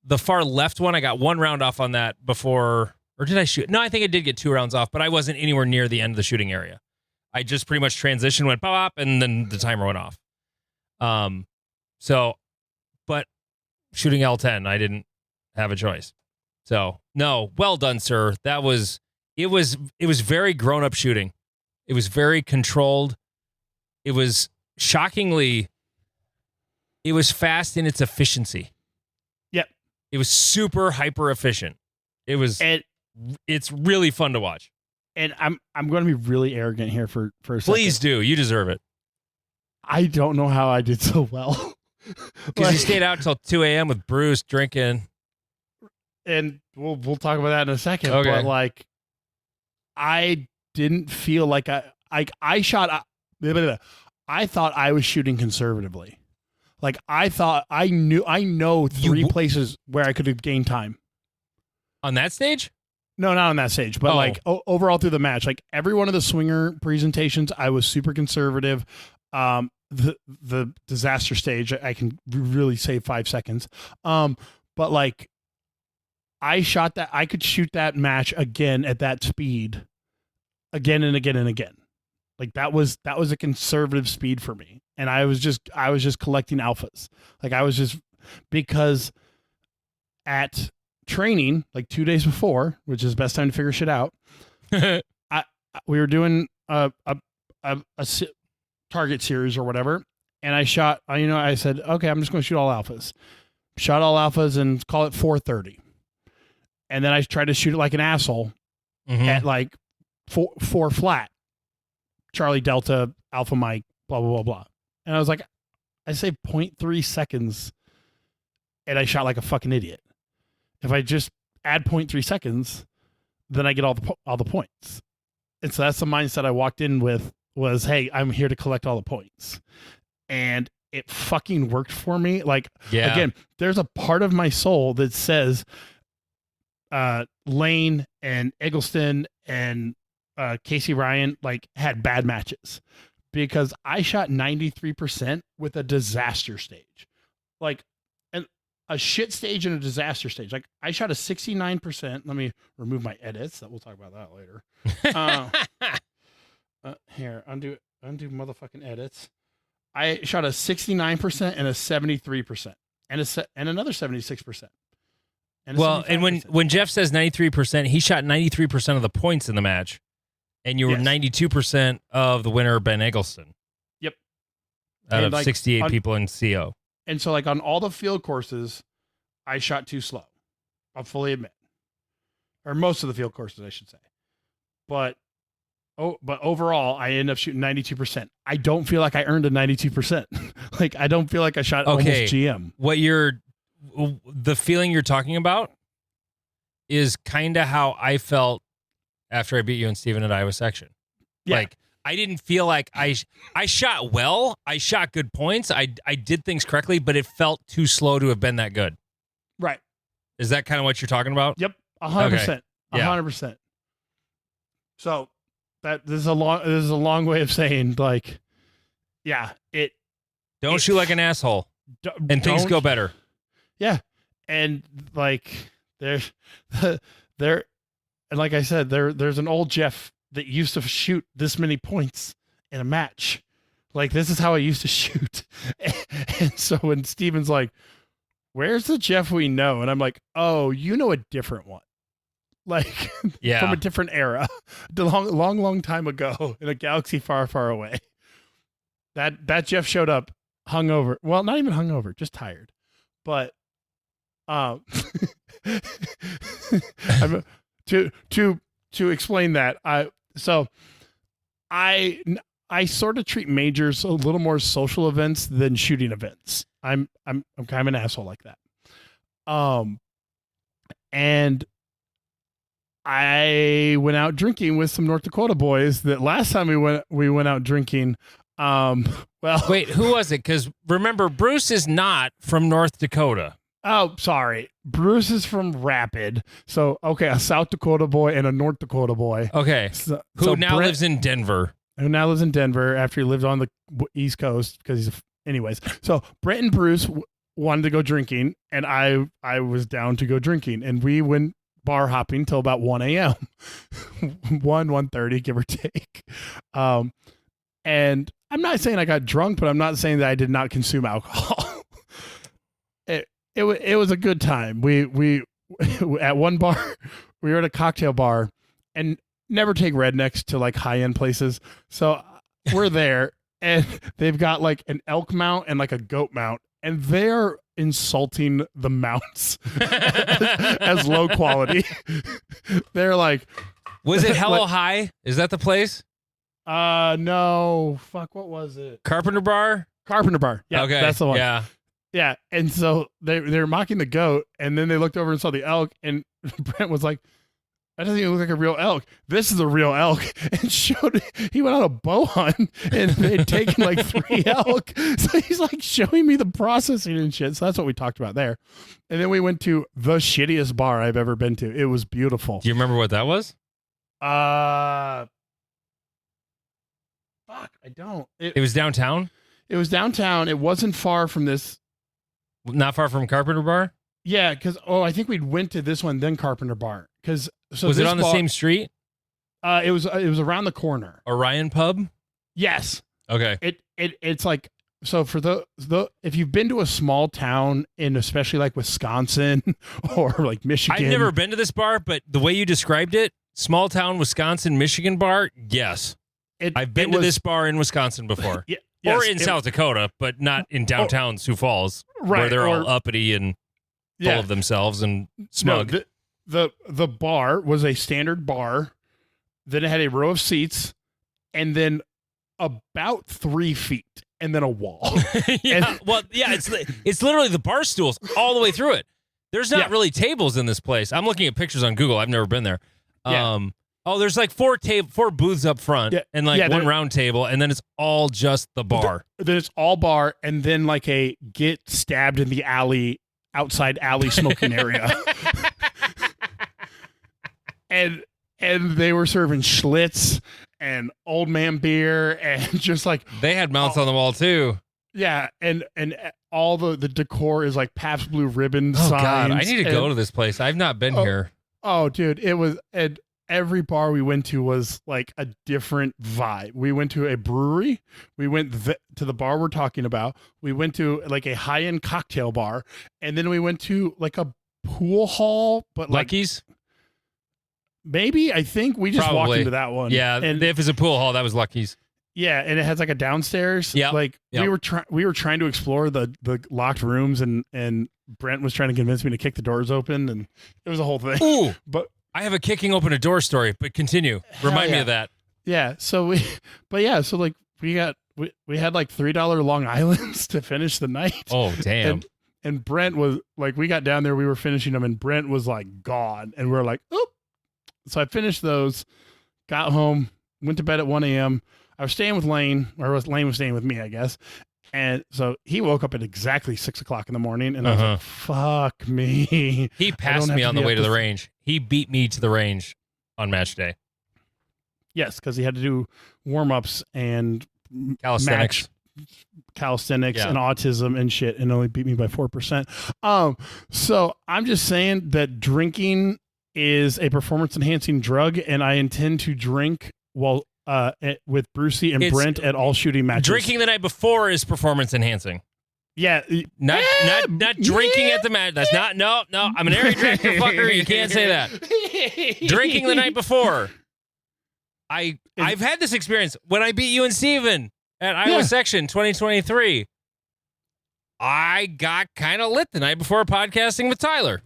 the far left one. I got 1 round off on that before, or did I shoot? No, I think I did get 2 rounds off, but I wasn't anywhere near the end of the shooting area. I just pretty much transitioned, went pop, and then the timer went off. But shooting L10, I didn't have a choice. So no, well done, sir. It was very grown up shooting. It was very controlled. It was shockingly, it was fast in its efficiency. Yep. It was super hyper efficient. It's really fun to watch. And I'm going to be really arrogant here for a second. Please do. You deserve it. I don't know how I did so well. Because you stayed out till 2 a.m. with Bruce drinking. And we'll talk about that in a second. Okay. But like, I didn't feel like I shot. I thought I was shooting conservatively. Like, I thought I know 3 places where I could have gained time. On that stage? No, not on that stage, but like overall through the match, like every one of the swinger presentations, I was super conservative. The disaster stage, I can really save 5 seconds. But like, I could shoot that match again at that speed, again and again and again. Like, that was a conservative speed for me, and I was just collecting alphas. Like, I was just, because at training, like 2 days before, which is the best time to figure shit out, we were doing a target series or whatever, and I shot, I said, okay, I'm just going to shoot all alphas. Shot all alphas and call it 430. and then I tried to shoot it like an asshole at like four flat. Charlie Delta Alpha Mike blah blah blah blah, and I was like, I saved 0.3 seconds, and I shot like a fucking idiot. If I just add 0.3 seconds, then I get all the points. And so that's the mindset I walked in with was, hey, I'm here to collect all the points. And it fucking worked for me. Like, again, there's a part of my soul that says Lane and Eggleston and Casey Ryan like had bad matches because I shot 93% with a disaster stage. Like, a shit stage and a disaster stage. Like I shot a 69%. Let me remove my edits. We'll talk about that later. Here, undo motherfucking edits. I shot a 69% and a 73% and another 76%. And when Jeff says 93%, he shot 93% of the points in the match, and you were 92% of the winner, Ben Eggleston. Yep. Out of 68 people in CO. And so, like, on all the field courses, I shot too slow. I'll fully admit. Or most of the field courses, I should say. But overall, I ended up shooting 92%. I don't feel like I earned a 92%. Like, I don't feel like I shot almost GM. The feeling you're talking about is kind of how I felt after I beat you and Steven at Iowa section. Yeah. Like, I didn't feel like I shot well. I shot good points. I did things correctly, but it felt too slow to have been that good. Right. Is that kind of what you're talking about? Yep. 100%. 100%. So this is a long way of saying, like, don't shoot like an asshole, and things go better. Yeah, and like and like I said, there's an old Jeff that used to shoot this many points in a match. Like, this is how I used to shoot. And so when Steven's like, where's the Jeff we know? And I'm like, oh, you know a different one. Like, from a different era. Long time ago in a galaxy far, far away. That Jeff showed up hungover. Well, not even hungover, just tired. But to explain that, I sort of treat majors a little more social events than shooting events. I'm kind of an asshole like that. And I went out drinking with some North Dakota boys that last time we went out drinking. Well, wait, who was it? Because remember, Bruce is not from North Dakota. Oh, sorry. Bruce is from Rapid. So, okay, a South Dakota boy and a North Dakota boy. Okay. Who now lives in Denver. Who now lives in Denver after he lived on the East Coast because anyways. So, Brent and Bruce wanted to go drinking, and I was down to go drinking, and we went bar hopping till about 1 a.m. 1:30, give or take. And I'm not saying I got drunk, but I'm not saying that I did not consume alcohol. It was a good time. We at one bar, we were at a cocktail bar, and never take rednecks to like high end places. So we're there, and they've got like an elk mount and like a goat mount, and they're insulting the mounts as low quality. They're like, was it Hello High? Is that the place? No. Fuck, what was it? Carpenter Bar? Carpenter Bar. Yeah, okay. That's the one. Yeah. Yeah. And so they're mocking the goat, and then they looked over and saw the elk, and Brent was like, that doesn't even look like a real elk. This is a real elk. And he went on a bow hunt, and they'd taken like 3 elk. So he's like showing me the processing and shit. So that's what we talked about there. And then we went to the shittiest bar I've ever been to. It was beautiful. Do you remember what that was? Fuck, I don't. It was downtown? It was downtown. It wasn't far from this. Not far from Carpenter Bar? Yeah, because I think we went to this one, then Carpenter Bar. Was it on the same street? It was around the corner. Orion Pub? Yes. Okay. It's like, so for the if you've been to a small town in especially like Wisconsin or like Michigan. I've never been to this bar, but the way you described it, small town Wisconsin, Michigan bar, yes. I've been to this bar in Wisconsin before. Yes, or in South Dakota, but not in downtown Sioux Falls, right, where they're all uppity and full of themselves and smug. No, the bar was a standard bar. Then it had a row of seats, and then about 3 feet, and then a wall. It's literally the bar stools all the way through it. There's not really tables in this place. I'm looking at pictures on Google. I've never been there. There's like four booths up front, and like one round table, and then it's all just the bar. Then it's all bar, and then like a get stabbed in the outside alley smoking area. And they were serving Schlitz and old man beer, and just like they had mounts on the wall too. Yeah, and all the decor is like Pabst Blue Ribbon signs. God, I need to go to this place. I've not been here. Oh, dude, it was, and every bar we went to was like a different vibe. We went to a brewery. We went to the bar we're talking about. We went to like a high-end cocktail bar, and then we went to like a pool hall, but like Lucky's. Maybe, I think we just walked into that one. Yeah, and if it's a pool hall, that was Lucky's. Yeah, and it has like a downstairs. Yeah, we were trying to explore the locked rooms, and Brent was trying to convince me to kick the doors open, and it was a whole thing. Ooh, but I have a kicking open a door story. But continue. Remind me of that. Yeah. So we had like $3 Long Islands to finish the night. Oh damn. And Brent was like, we got down there, we were finishing them, and Brent was like gone, and we were like, oh. So I finished those, got home, went to bed at 1 a.m. I was staying with Lane, or Lane was staying with me, I guess. And so he woke up at exactly 6 o'clock in the morning, and I was like, fuck me. He passed me on the way to the range. He beat me to the range on match day. Yes, because he had to do warm-ups and calisthenics and autism and shit, and only beat me by 4%. So I'm just saying that drinking is a performance-enhancing drug, and I intend to drink while with Brucey and Brent at all shooting matches. Drinking the night before is performance enhancing. Yeah, not drinking at the match. That's not no. I'm an area director, fucker. You can't say that. Drinking the night before. I've had this experience when I beat you and Steven at Iowa Section 2023. I got kind of lit the night before podcasting with Tyler.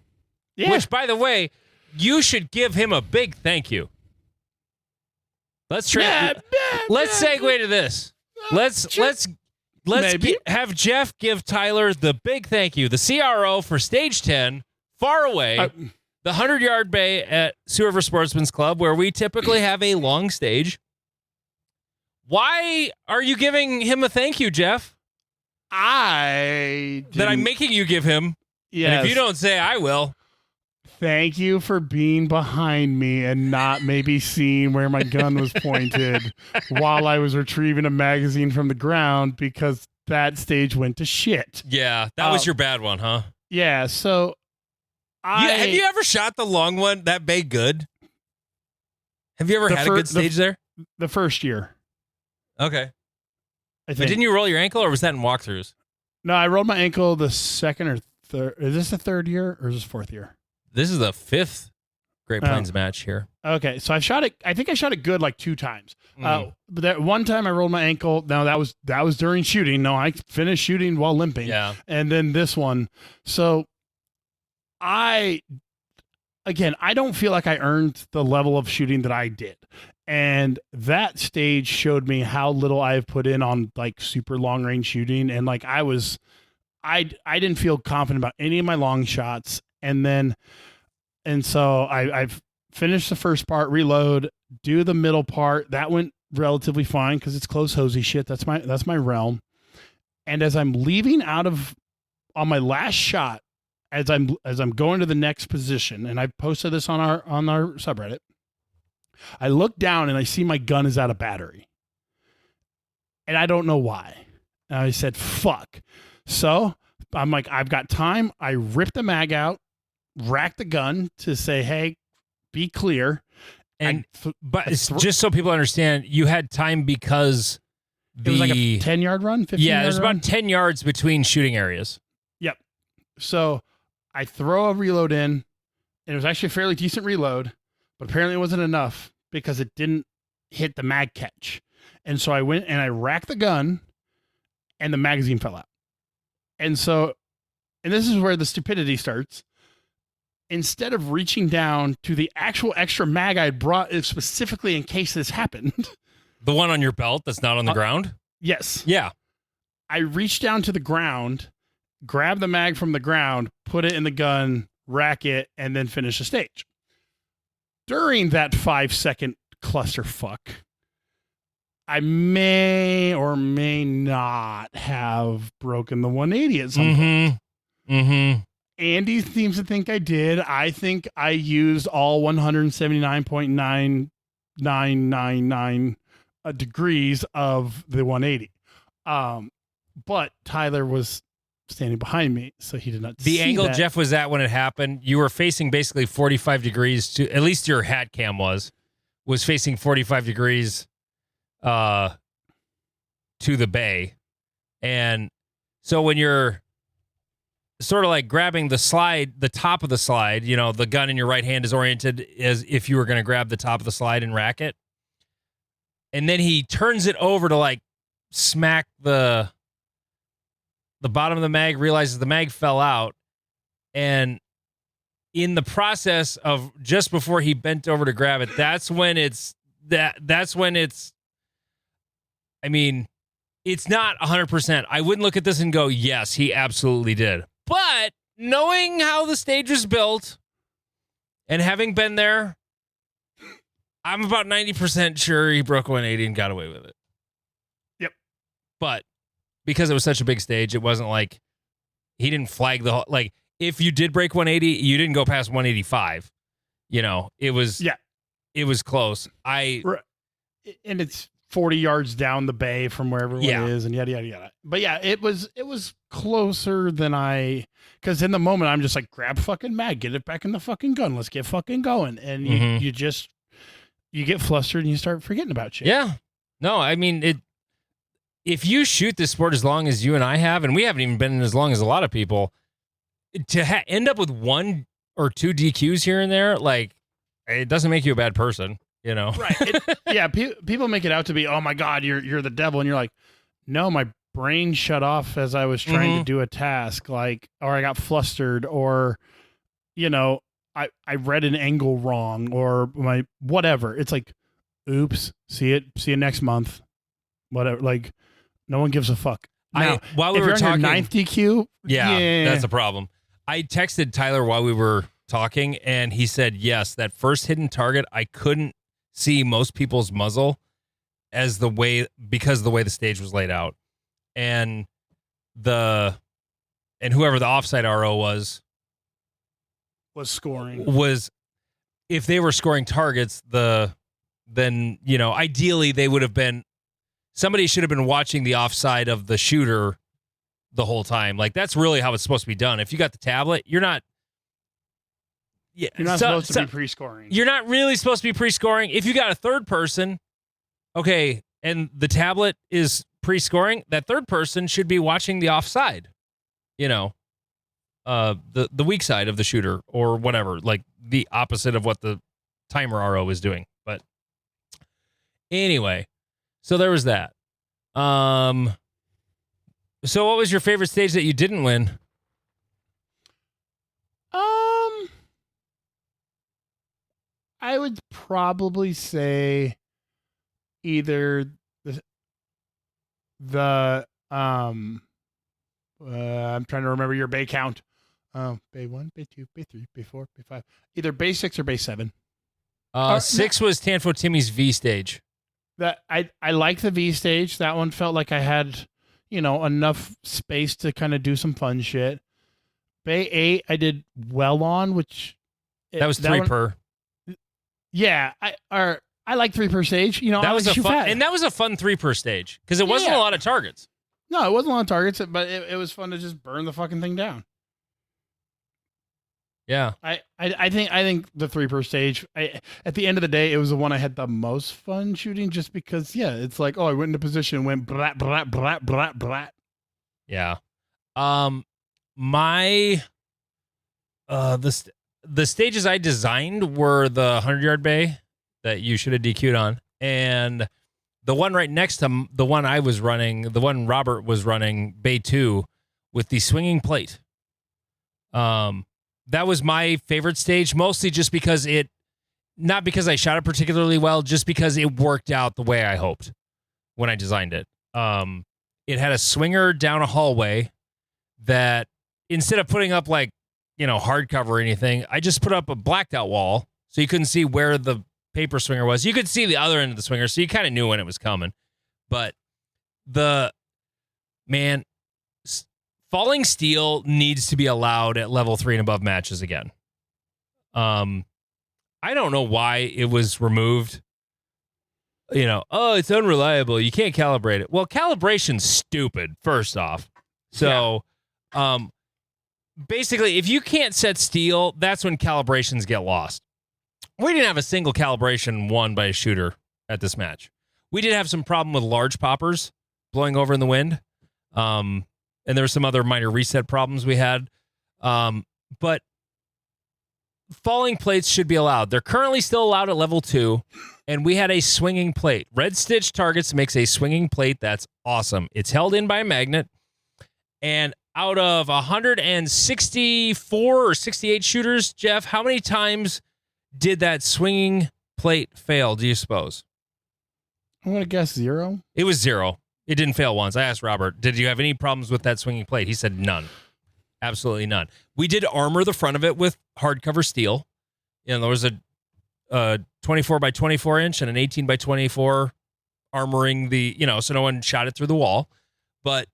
Yeah. Which, by the way, you should give him a big thank you. Let's segue to this. Let's have Jeff give Tyler the big thank you. The CRO for Stage 10, far away, the 100-yard bay at Sioux River Sportsman's Club, where we typically have a long stage. Why are you giving him a thank you, Jeff? That I'm making you give him. Yes. And if you don't say, I will. Thank you for being behind me and not maybe seeing where my gun was pointed while I was retrieving a magazine from the ground, because that stage went to shit. Yeah, that was your bad one, huh? Yeah, so have you ever shot the long one that bay good? Have you ever had a good stage there? The first year. Okay. But didn't you roll your ankle, or was that in walkthroughs? No, I rolled my ankle the second or third. Is this the third year or is this fourth year? This is the fifth Great Plains match here. Okay, so I think I shot it good like 2 times. But that one time I rolled my ankle. Now that was during shooting. No, I finished shooting while limping. Yeah. And then this one. So I don't feel like I earned the level of shooting that I did. And that stage showed me how little I've put in on like super long range shooting. And like I didn't feel confident about any of my long shots. And so I've finished the first part, reload, do the middle part. That went relatively fine because it's close hosey shit. That's my realm. And as I'm leaving on my last shot, as I'm going to the next position, and I posted this on our subreddit, I look down and I see my gun is out of battery. And I don't know why. And I said, fuck. So I'm like, I've got time. I ripped the mag out, racked the gun to say, hey, be clear. And just so people understand, you had time because it was like a 10-yard run, 15-yard Yeah, there's about 10 yards between shooting areas. Yep. So I throw a reload in, and it was actually a fairly decent reload, but apparently it wasn't enough because it didn't hit the mag catch. And so I went and I racked the gun, and the magazine fell out. And this is where the stupidity starts. instead of reaching down to the actual extra mag I had brought specifically in case this happened. The one on your belt that's not on the ground? Yes. Yeah. I reached down to the ground, grabbed the mag from the ground, put it in the gun, rack it, and then finish the stage. During that 5-second clusterfuck, I may or may not have broken the 180 at some point. Mm-hmm. Andy seems to think I did. I think I used all 179.9999 degrees of the 180. But Tyler was standing behind me, so he did not see the angle that. Jeff was at when it happened. You were facing basically 45 degrees to, at least your hat cam was facing 45 degrees to the bay. And so when you're sort of like grabbing the slide, the top of the slide, you know, the gun in your right hand is oriented as if you were going to grab the top of the slide and rack it. And then he turns it over to like smack the bottom of the mag, realizes the mag fell out. And in the process of just before he bent over to grab it, that's when it's, I mean, it's not 100%. I wouldn't look at this and go, yes, he absolutely did. But knowing how the stage was built and having been there, I'm about 90% sure he broke 180 and got away with it. Yep. But because it was such a big stage, it wasn't like he didn't flag the whole, like if you did break 180, you didn't go past 185. You know, it was close. And it's 40 yards down the bay from where everyone is and yada, yada, yada. But yeah, it was closer than because in the moment I'm just like, grab fucking mag, get it back in the fucking gun. Let's get fucking going. And you get flustered and you start forgetting about shit. Yeah. No, I mean, if you shoot this sport as long as you and I have, and we haven't even been in as long as a lot of people, to end up with 1 or 2 DQs here and there, like, it doesn't make you a bad person. You know, right? People make it out to be, oh my God, you're the devil, and you're like, no, my brain shut off as I was trying to do a task, like, or I got flustered, or, you know, I read an angle wrong, or my whatever. It's like, oops, see you next month, whatever. Like, no one gives a fuck. Now, while we if were you're talking, on your 9th DQ, that's a problem. I texted Tyler while we were talking, and he said, yes, that first hidden target, I couldn't see most people's muzzle because of the way the stage was laid out, and whoever the offside RO was scoring if they were scoring targets, then you know, ideally they would have been, somebody should have been watching the offside of the shooter the whole time. Like, that's really how it's supposed to be done. If you got the tablet, you're not supposed to be pre-scoring. You're not really supposed to be pre-scoring. If you got a third person, okay, and the tablet is pre-scoring, that third person should be watching the offside. You know, the weak side of the shooter or whatever, like the opposite of what the timer RO is doing. But anyway, so there was that. So what was your favorite stage that you didn't win? I would probably say either the I'm trying to remember your bay count. Bay 1, bay 2, bay 3, bay 4, bay 5. Either bay 6 or bay 7. 6 was Tanfo Timmy's V stage. That I like the V stage. That one felt like I had, you know, enough space to kind of do some fun shit. Bay 8 I did well on, which that was 3 per. Yeah, I like 3 per stage. You know, that was a fun, and that was a fun 3 per stage because it wasn't a lot of targets. No, it wasn't a lot of targets, but it was fun to just burn the fucking thing down. Yeah, I think the 3 per stage. At the end of the day, it was the one I had the most fun shooting, just because. Yeah, it's like, oh, I went into position, went blat blat blat blat blat. Yeah, the stages I designed were the 100-yard bay that you should have DQ'd on, and the one right next to the one I was running, the one Robert was running, bay 2, with the swinging plate. That was my favorite stage, mostly just because not because I shot it particularly well, just because it worked out the way I hoped when I designed it. It had a swinger down a hallway that instead of putting up hardcover or anything, I just put up a blacked out wall so you couldn't see where the paper swinger was. You could see the other end of the swinger, so you kind of knew when it was coming. But falling steel needs to be allowed at level 3 and above matches again. I don't know why it was removed. It's unreliable. You can't calibrate it. Well, calibration's stupid, first off. So, basically, if you can't set steel, that's when calibrations get lost. We didn't have a single calibration won by a shooter at this match. We did have some problem with large poppers blowing over in the wind. And there were some other minor reset problems we had. But falling plates should be allowed. They're currently still allowed at level 2. And we had a swinging plate. Red Stitch Targets makes a swinging plate. That's awesome. It's held in by a magnet. And out of 164 or 68 shooters, Jeff, how many times did that swinging plate fail, do you suppose? I'm going to guess 0. It was 0. It didn't fail once. I asked Robert, did you have any problems with that swinging plate? He said none. Absolutely none. We did armor the front of it with hardcover steel. There was a 24 by 24 inch and an 18 by 24 armoring so no one shot it through the wall. But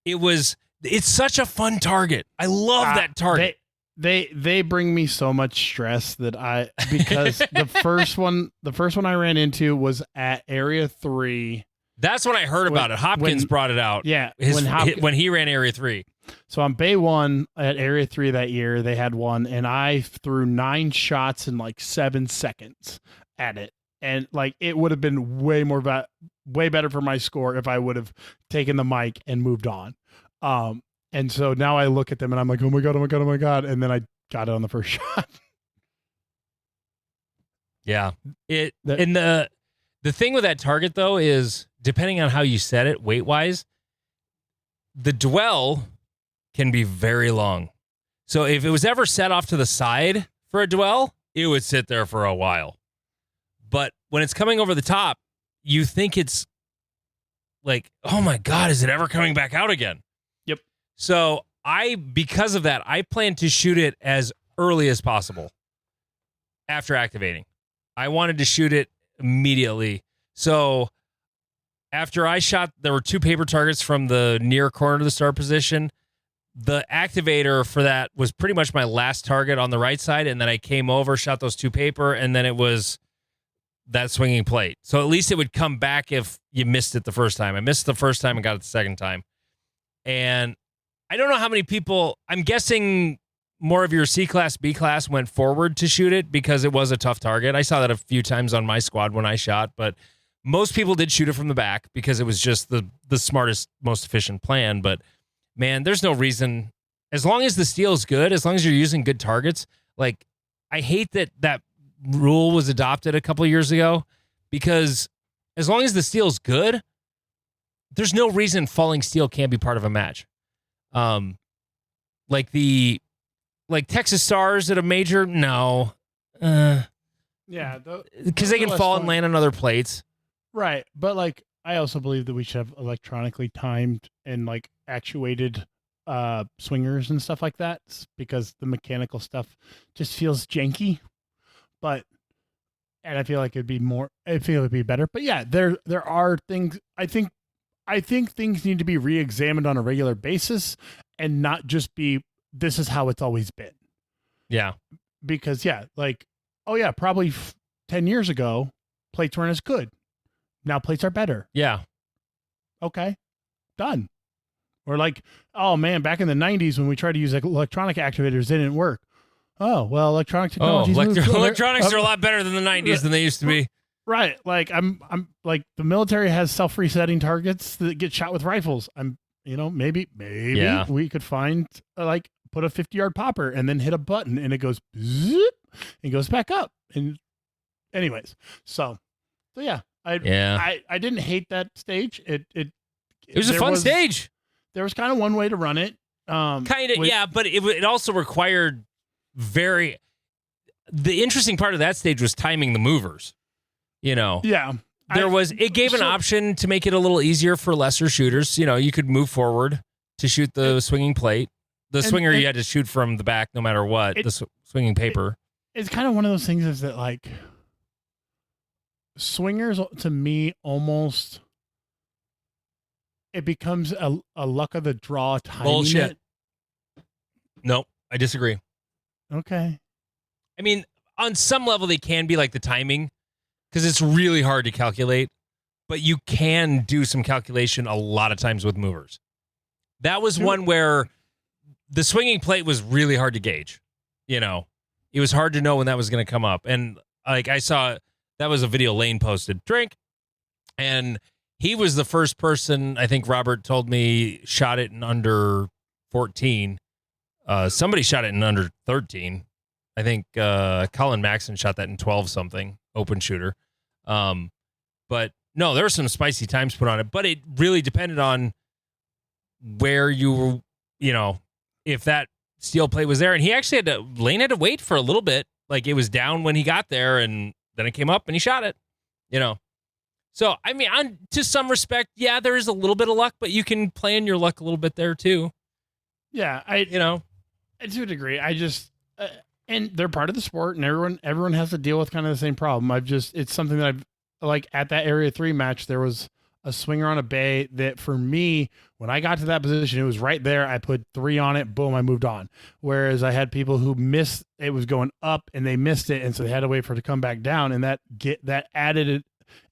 it's such a fun target. I love that target. They bring me so much stress because the first one I ran into was at Area 3. That's when I heard about it. Hopkins brought it out. Yeah. When he ran Area 3. So on Bay 1 at Area 3 that year, they had one, and I threw 9 shots in 7 seconds at it. And it would have been way better for my score if I would have taken the mic and moved on. And so now I look at them and I'm like, oh my God, oh my God, oh my God. And then I got it on the first shot. Yeah. The thing with that target though is depending on how you set it weight wise, the dwell can be very long. So if it was ever set off to the side for a dwell, it would sit there for a while. But when it's coming over the top, you think it's oh my God, is it ever coming back out again? Yep. So because of that, I plan to shoot it as early as possible after activating. I wanted to shoot it immediately. So after I shot, there were 2 paper targets from the near corner of the start position. The activator for that was pretty much my last target on the right side. And then I came over, shot those 2 paper, and then it was that swinging plate. So at least it would come back if you missed it the first time. I missed the first time and got it the second time. And I don't know how many people, I'm guessing more of your C class, B class went forward to shoot it because it was a tough target. I saw that a few times on my squad when I shot, but most people did shoot it from the back because it was just the smartest, most efficient plan. But man, there's no reason, as long as the steel is good, as long as you're using good targets, I hate that rule was adopted a couple of years ago because as long as the steel is good, there's no reason falling steel can't be part of a match. Texas Stars at a major, no. Yeah. Because they can fall and land on other plates. Right. But I also believe that we should have electronically timed and actuated swingers and stuff like that because the mechanical stuff just feels janky. And I feel like it'd be better. But yeah, there are things I think things need to be re-examined on a regular basis and not just be this is how it's always been. Yeah. Because probably 10 years ago plates weren't as good. Now plates are better. Yeah. Okay. Done. Or oh man, back in the 90s when we tried to use electronic activators, they didn't work. Oh, well, electronic technologies. Electronics are a lot better than the 90s than they used to be. Right. I'm the military has self-resetting targets that get shot with rifles. Maybe we could find put a 50-yard popper and then hit a button and it goes zip and goes back up. And anyways, so yeah, I didn't hate that stage. It was a fun stage. There was kind of one way to run it. Kind of, yeah, but it also required the interesting part of that stage was timing the movers. Yeah. It gave an option to make it a little easier for lesser shooters. You could move forward to shoot the swinging plate. The swinger, you had to shoot from the back no matter what, the swinging paper. It's kind of one of those things is that, like, swingers, to me, almost, it becomes a luck of the draw timing. Bullshit. Nope, I disagree. Okay. I mean, on some level, they can be like the timing, because it's really hard to calculate, but you can do some calculation a lot of times with movers. That was one where the swinging plate was really hard to gauge. It was hard to know when that was going to come up. And like I saw, that was a video Lane posted, drink. And he was the first person, I think Robert told me, shot it in under 14. Somebody shot it in under 13. I think Colin Maxon shot that in 12 something, open shooter. But no, there were some spicy times put on it, but it really depended on where you were, if that steel plate was there. And he actually Lane had to wait for a little bit. Like, it was down when he got there, and then it came up and he shot it, So, I mean, to some respect, yeah, there is a little bit of luck, but you can plan your luck a little bit there too. Yeah, to a degree. I just, and they're part of the sport, and everyone has to deal with kind of the same problem. It's something that like at that Area 3 match, there was a swinger on a bay that, for me, when I got to that position, it was right there. I put 3 on it. Boom, I moved on. Whereas I had people who missed, it was going up and they missed it. And so they had to wait for it to come back down. And that added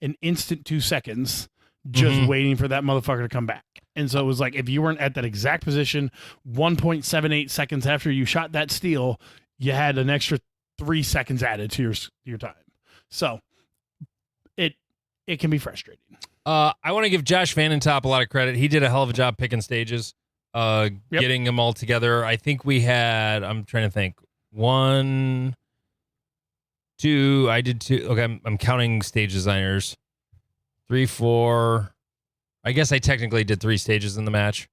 an instant 2 seconds just waiting for that motherfucker to come back. And so it was like, if you weren't at that exact position 1.78 seconds after you shot that steel, you had an extra 3 seconds added to your time. So it can be frustrating. I want to give Josh Vanentop a lot of credit. He did a hell of a job picking stages, getting them all together. I think we had, I'm trying to think, 1, 2, I did 2. Okay, I'm counting stage designers. 3, 4. I guess I technically did 3 stages in the match.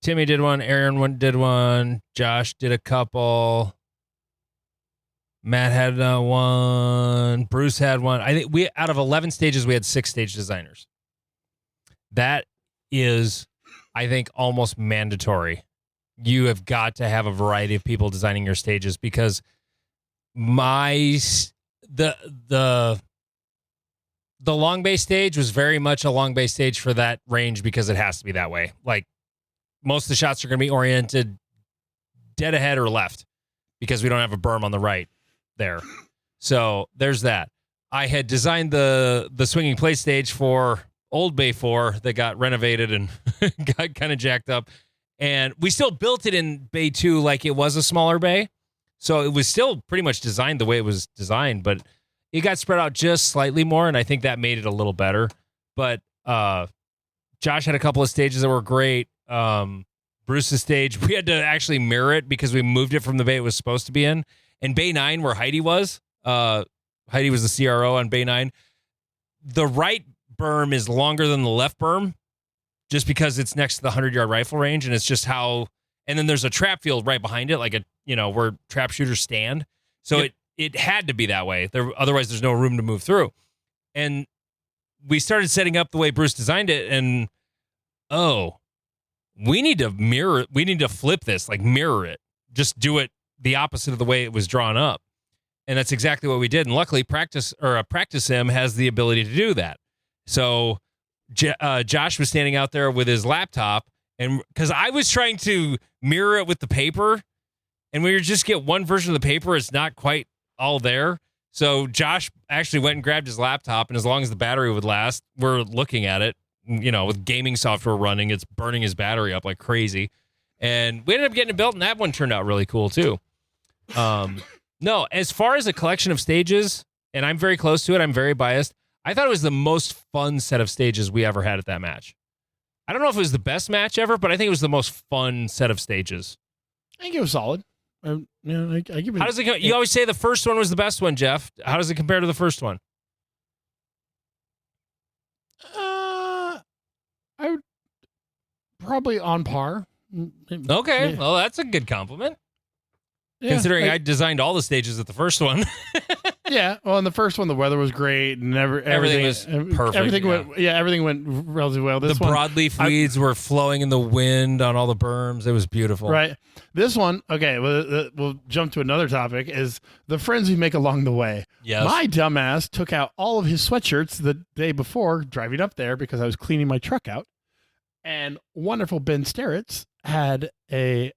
Timmy did one, Aaron did one, Josh did a couple. Matt had one. Bruce had one. I think out of 11 stages, we had 6 stage designers. That is, I think, almost mandatory. You have got to have a variety of people designing your stages, because the long bay stage was very much a long bay stage for that range, because it has to be that way. Like, most of the shots are going to be oriented dead ahead or left, because we don't have a berm on the right there. So there's that. I had designed the swinging plate stage for Old Bay 4 that got renovated and got kind of jacked up. And we still built it in Bay 2 like it was a smaller bay. So it was still pretty much designed the way it was designed, but it got spread out just slightly more, and I think that made it a little better. But Josh had a couple of stages that were great. Bruce's stage, we had to actually mirror it because we moved it from the bay it was supposed to be in. And Bay 9, where Heidi was the CRO on Bay 9. The right berm is longer than the left berm, just because it's next to the 100-yard rifle range, and it's just how. And then there's a trap field right behind it, like where trap shooters stand. So it had to be that way. Otherwise, there's no room to move through. And we started setting up the way Bruce designed it, and we need to mirror it. We need to flip this, like mirror it. Just do it the opposite of the way it was drawn up. And that's exactly what we did. And luckily, Practice Sim has the ability to do that. So Josh was standing out there with his laptop, and because I was trying to mirror it with the paper, and when you just get one version of the paper, it's not quite all there. So Josh actually went and grabbed his laptop, and as long as the battery would last, we're looking at it, with gaming software running, it's burning his battery up like crazy. And we ended up getting it built, and that one turned out really cool too. No, as far as a collection of stages, and I'm very close to it, I'm very biased, I thought it was the most fun set of stages we ever had at that match. I don't know if it was the best match ever, but I think it was the most fun set of stages. I think it was solid. I give it. How does it? You always say the first one was the best one, Jeff. How does it compare to the first one? I would probably on par. Okay, well, that's a good compliment. Yeah, Considering I designed all the stages at the first one. Yeah, well, in the first one, the weather was great, and everything was perfect. Everything went relatively well. The broadleaf weeds were flowing in the wind on all the berms. It was beautiful. Right. This one, okay, we'll jump to another topic, is the friends we make along the way. Yes. My dumbass took out all of his sweatshirts the day before driving up there because I was cleaning my truck out, and wonderful Ben Starretts had a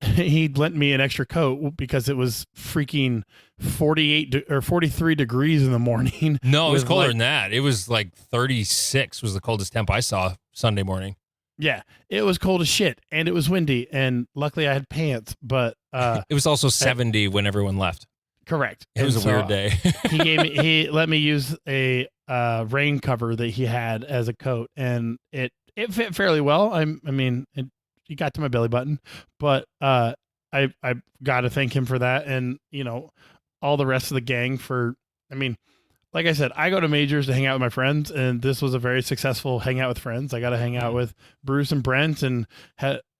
he lent me an extra coat because it was freaking 48 or 43 degrees in the morning. No, it was colder than that. It was like 36 was the coldest temp I saw Sunday morning. Yeah, it was cold as shit, and it was windy, and luckily I had pants, but it was also 70 when everyone left. Correct. It was a weird day. he let me use a rain cover that he had as a coat, and it fit fairly well. He got to my belly button, but I got to thank him for that, and all the rest of the gang for. Like I said, I go to majors to hang out with my friends, and this was a very successful hangout with friends. I got to hang out with Bruce and Brent, and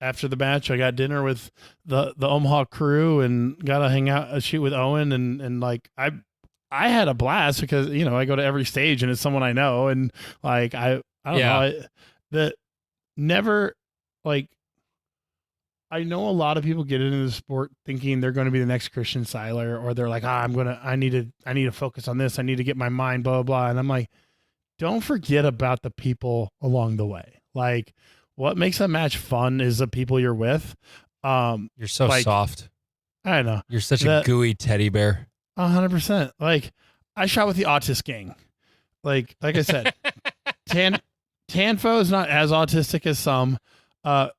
after the match, I got dinner with the Omaha crew, and got to hang out, shoot with Owen, and like I had a blast because I go to every stage, and it's someone I know, and like I don't know, I know a lot of people get into the sport thinking they're going to be the next Christian Seiler, or they're like, I need to focus on this. I need to get my mind, blah, blah, blah. And I'm like, don't forget about the people along the way. Like, what makes a match fun is the people you're with. You're so soft. I know. You're such a gooey teddy bear. 100%. Like, I shot with the autist gang. Like I said, Tanfo is not as autistic as some.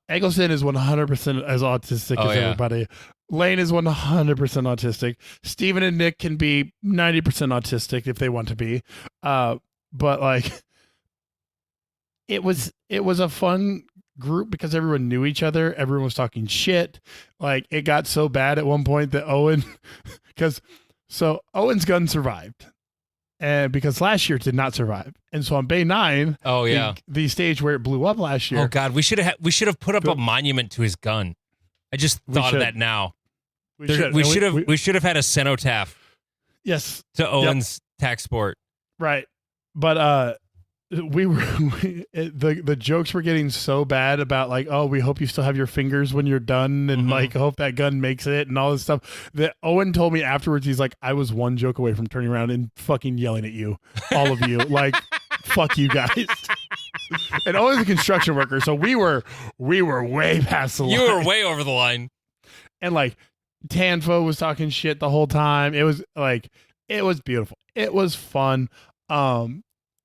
Eggleston is 100% as autistic as everybody. Lane is 100% autistic. Steven and Nick can be 90% autistic if they want to be. But like it was a fun group because everyone knew each other. Everyone was talking shit. Like it got so bad at one point that Owen's gun survived. And because last year it did not survive, and so on Bay 9, the stage where it blew up last year. Oh God, we should have put up a monument to his gun. I just thought of that now. We should have had a cenotaph. Yes, to Owen's tax sport. Right, but the jokes were getting so bad about like, oh, we hope you still have your fingers when you're done, and like hope that gun makes it and all this stuff, that Owen told me afterwards. He's like, I was one joke away from turning around and fucking yelling at you, all of you, like fuck you guys. And Owen's a construction worker, so we were way past the line. You were way over the line. And like Tanfo was talking shit the whole time. It was beautiful. It was fun.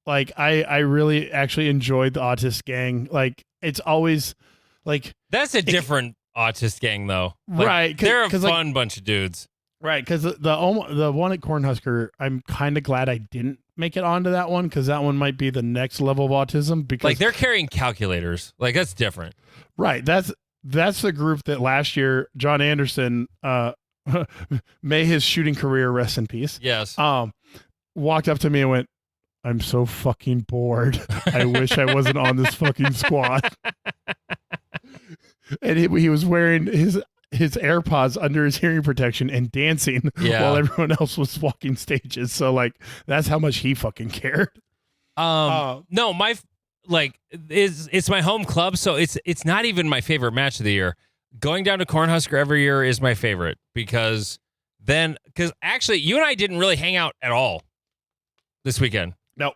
Like I really actually enjoyed the autist gang. Like it's always like that's a different autist gang though. Like, right? They're a fun bunch of dudes. Right, because the one at Cornhusker, I'm kind of glad I didn't make it onto that one because that one might be the next level of autism. Because like they're carrying calculators. Like that's different. Right. That's the group that last year John Anderson, may his shooting career rest in peace. Yes. Walked up to me and went, I'm so fucking bored. I wish I wasn't on this fucking squad. And he was wearing his AirPods under his hearing protection and dancing while everyone else was walking stages. So like that's how much he fucking cared. No, it's my home club, so it's not even my favorite match of the year. Going down to Cornhusker every year is my favorite because actually you and I didn't really hang out at all this weekend. Nope.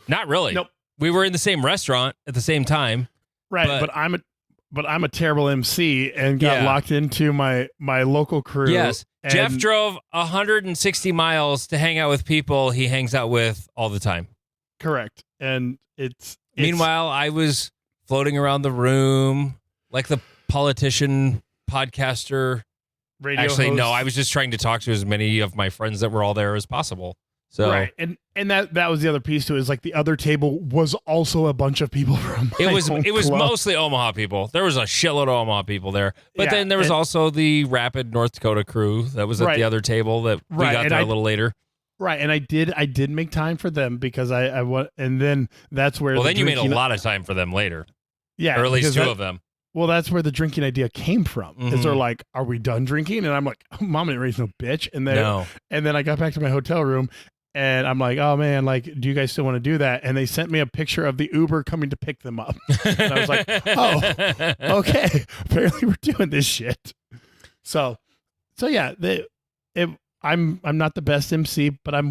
Not really. Nope. We were in the same restaurant at the same time. Right, but I'm a terrible MC and got locked into my local crew. Yes. Jeff drove 160 miles to hang out with people he hangs out with all the time. Correct. And meanwhile, I was floating around the room like the politician, podcaster, radio Actually, host. no, I was just trying to talk to as many of my friends that were all there as possible. So right, and that was the other piece to it, is like the other table was also a bunch of people from it was mostly Omaha people. There was a shitload of Omaha people there, but then there was also the Rapid North Dakota crew that was at the other table that we got there a little later. Right, and I did make time for them because I and then that's where then you made a lot of time for them later. Yeah, or at least two of them. Well, that's where the drinking idea came from. Is they're like, "Are we done drinking?" And I'm like, "Mom didn't raise no bitch." And then I got back to my hotel room, and I'm like, "Oh man, like, do you guys still want to do that?" And they sent me a picture of the Uber coming to pick them up, and I was like, "Oh, okay. Apparently, we're doing this shit." So yeah, I'm not the best MC, but I'm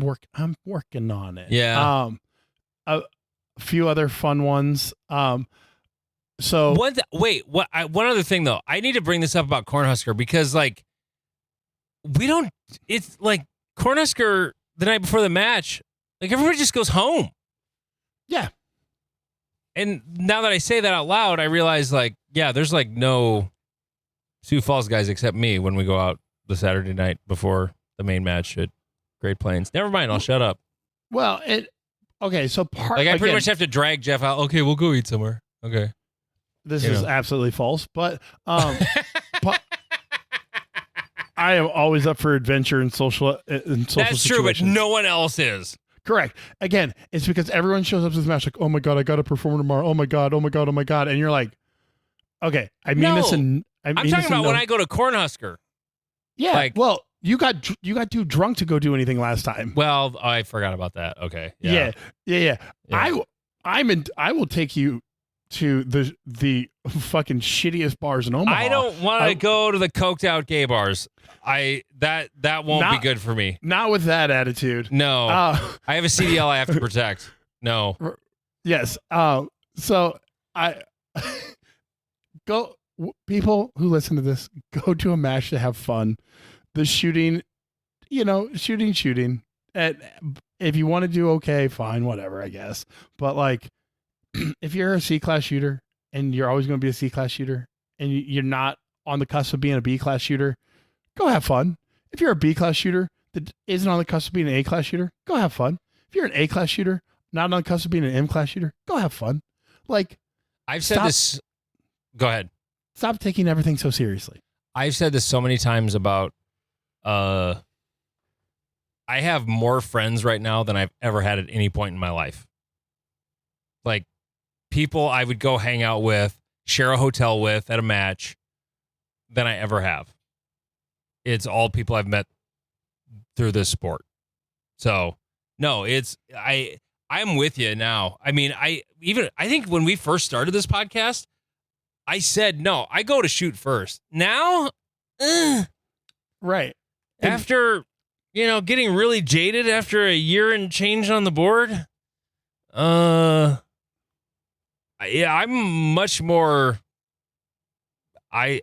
working on it. Yeah. A few other fun ones. So one other thing though, I need to bring this up about Cornhusker because like it's like Cornhusker the night before the match, like everybody just goes home. Yeah. And now that I say that out loud, I realize like, yeah, there's like no Sioux Falls guys except me when we go out the Saturday night before the main match at Great Plains. Never mind, I'll shut up. Well, okay, so I pretty much have to drag Jeff out. Okay, we'll go eat somewhere. Okay. This is absolutely false, but but I am always up for adventure and social That's situations. true, but no one else is. Correct. Again, it's because everyone shows up to this match like, "Oh my god, I got to perform tomorrow. Oh my god, oh my god, oh my god," and you're like, "Okay, I mean this." And I'm talking about when I go to Cornhusker. Yeah. Like, well, you got too drunk to go do anything last time. Well, I forgot about that. Okay. Yeah. I will take you to the fucking shittiest bars in Omaha. I don't want to go to the coked out gay bars. That won't be good for me. Not with that attitude. No. I have a CDL I have to protect. No. Yes. So I go. People who listen to this, go to a match to have fun. The shooting, shooting. And if you want to do okay, fine, whatever, I guess. But like, if you're a C-class shooter and you're always going to be a C-class shooter and you're not on the cusp of being a B-class shooter, go have fun. If you're a B-class shooter that isn't on the cusp of being an A-class shooter, go have fun. If you're an A-class shooter, not on the cusp of being an M-class shooter, go have fun. Like, I've said this. Go ahead. Stop taking everything so seriously. I've said this so many times about, I have more friends right now than I've ever had at any point in my life. Like, people I would go hang out with, share a hotel with at a match than I ever have. It's all people I've met through this sport. So, no, I'm with you now. I mean, I think when we first started this podcast, I said, no, I go to shoot first. Now, right. After, getting really jaded after a year and change on the board, I'm much more, I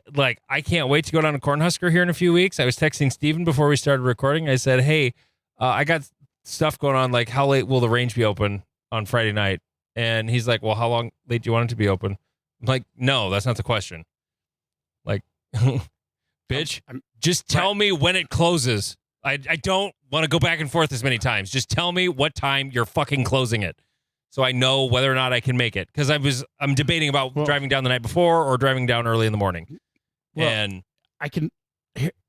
can't wait to go down to Cornhusker here in a few weeks. I was texting Steven before we started recording. I said, hey, I got stuff going on. Like, how late will the range be open on Friday night? And he's like, well, how long late do you want it to be open? I'm like, no, that's not the question. Like, bitch, just tell me when it closes. I don't want to go back and forth as many times. Just tell me what time you're fucking closing it, so I know whether or not I can make it. Because I'm debating about driving down the night before or driving down early in the morning. Well, and I can.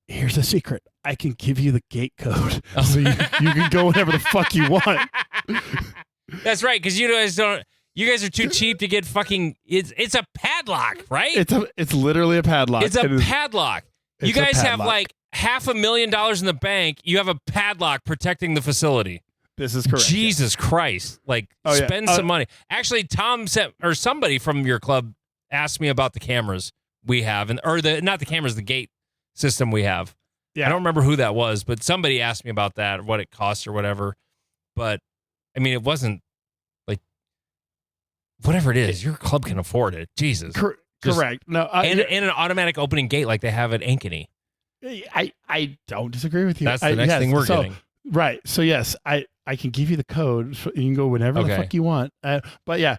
Here's a secret. I can give you the gate code, so you can go whenever the fuck you want. That's right, because you guys don't. You guys are too cheap to get fucking. It's a padlock, right? It's literally a padlock. It's a padlock. You guys have like $500,000 in the bank. You have a padlock protecting the facility. This is correct. Jesus Christ! Like, spend some money. Actually, Tom said, or somebody from your club asked me about the cameras we have, not the cameras, the gate system we have. Yeah, I don't remember who that was, but somebody asked me about that, what it costs or whatever. But I mean, it wasn't. Whatever it is, your club can afford it. Jesus. Correct. No, and an automatic opening gate like they have at Ankeny. I don't disagree with you. That's the next thing we're getting. Right. So yes, I can give you the code. So you can go whenever the fuck you want. But yeah.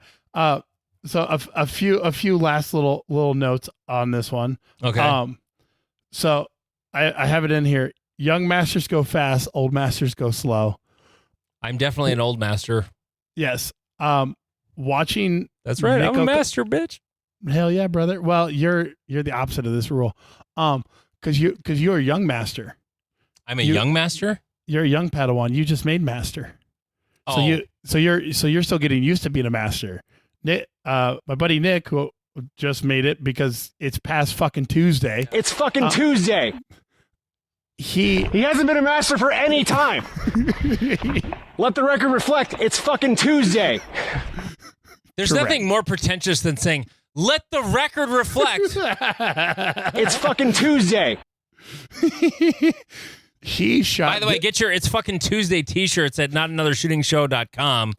So a few last little notes on this one. Okay. So I have it in here. Young masters go fast. Old masters go slow. I'm definitely an old master. Yes. Watching. That's right. I'm a master, bitch. Hell yeah, brother. Well, you're the opposite of this rule. Because you're a young master. I'm a young master. You're a young Padawan. You just made master. Oh. So you're still getting used to being a master. Nick, my buddy Nick, who just made it because it's past fucking Tuesday. It's fucking Tuesday. He hasn't been a master for any time. Let the record reflect. It's fucking Tuesday. There's Correct. nothing more pretentious than saying, let the record reflect. It's fucking Tuesday. He shot. By the way, get your It's Fucking Tuesday t-shirts at notanothershootingshow.com.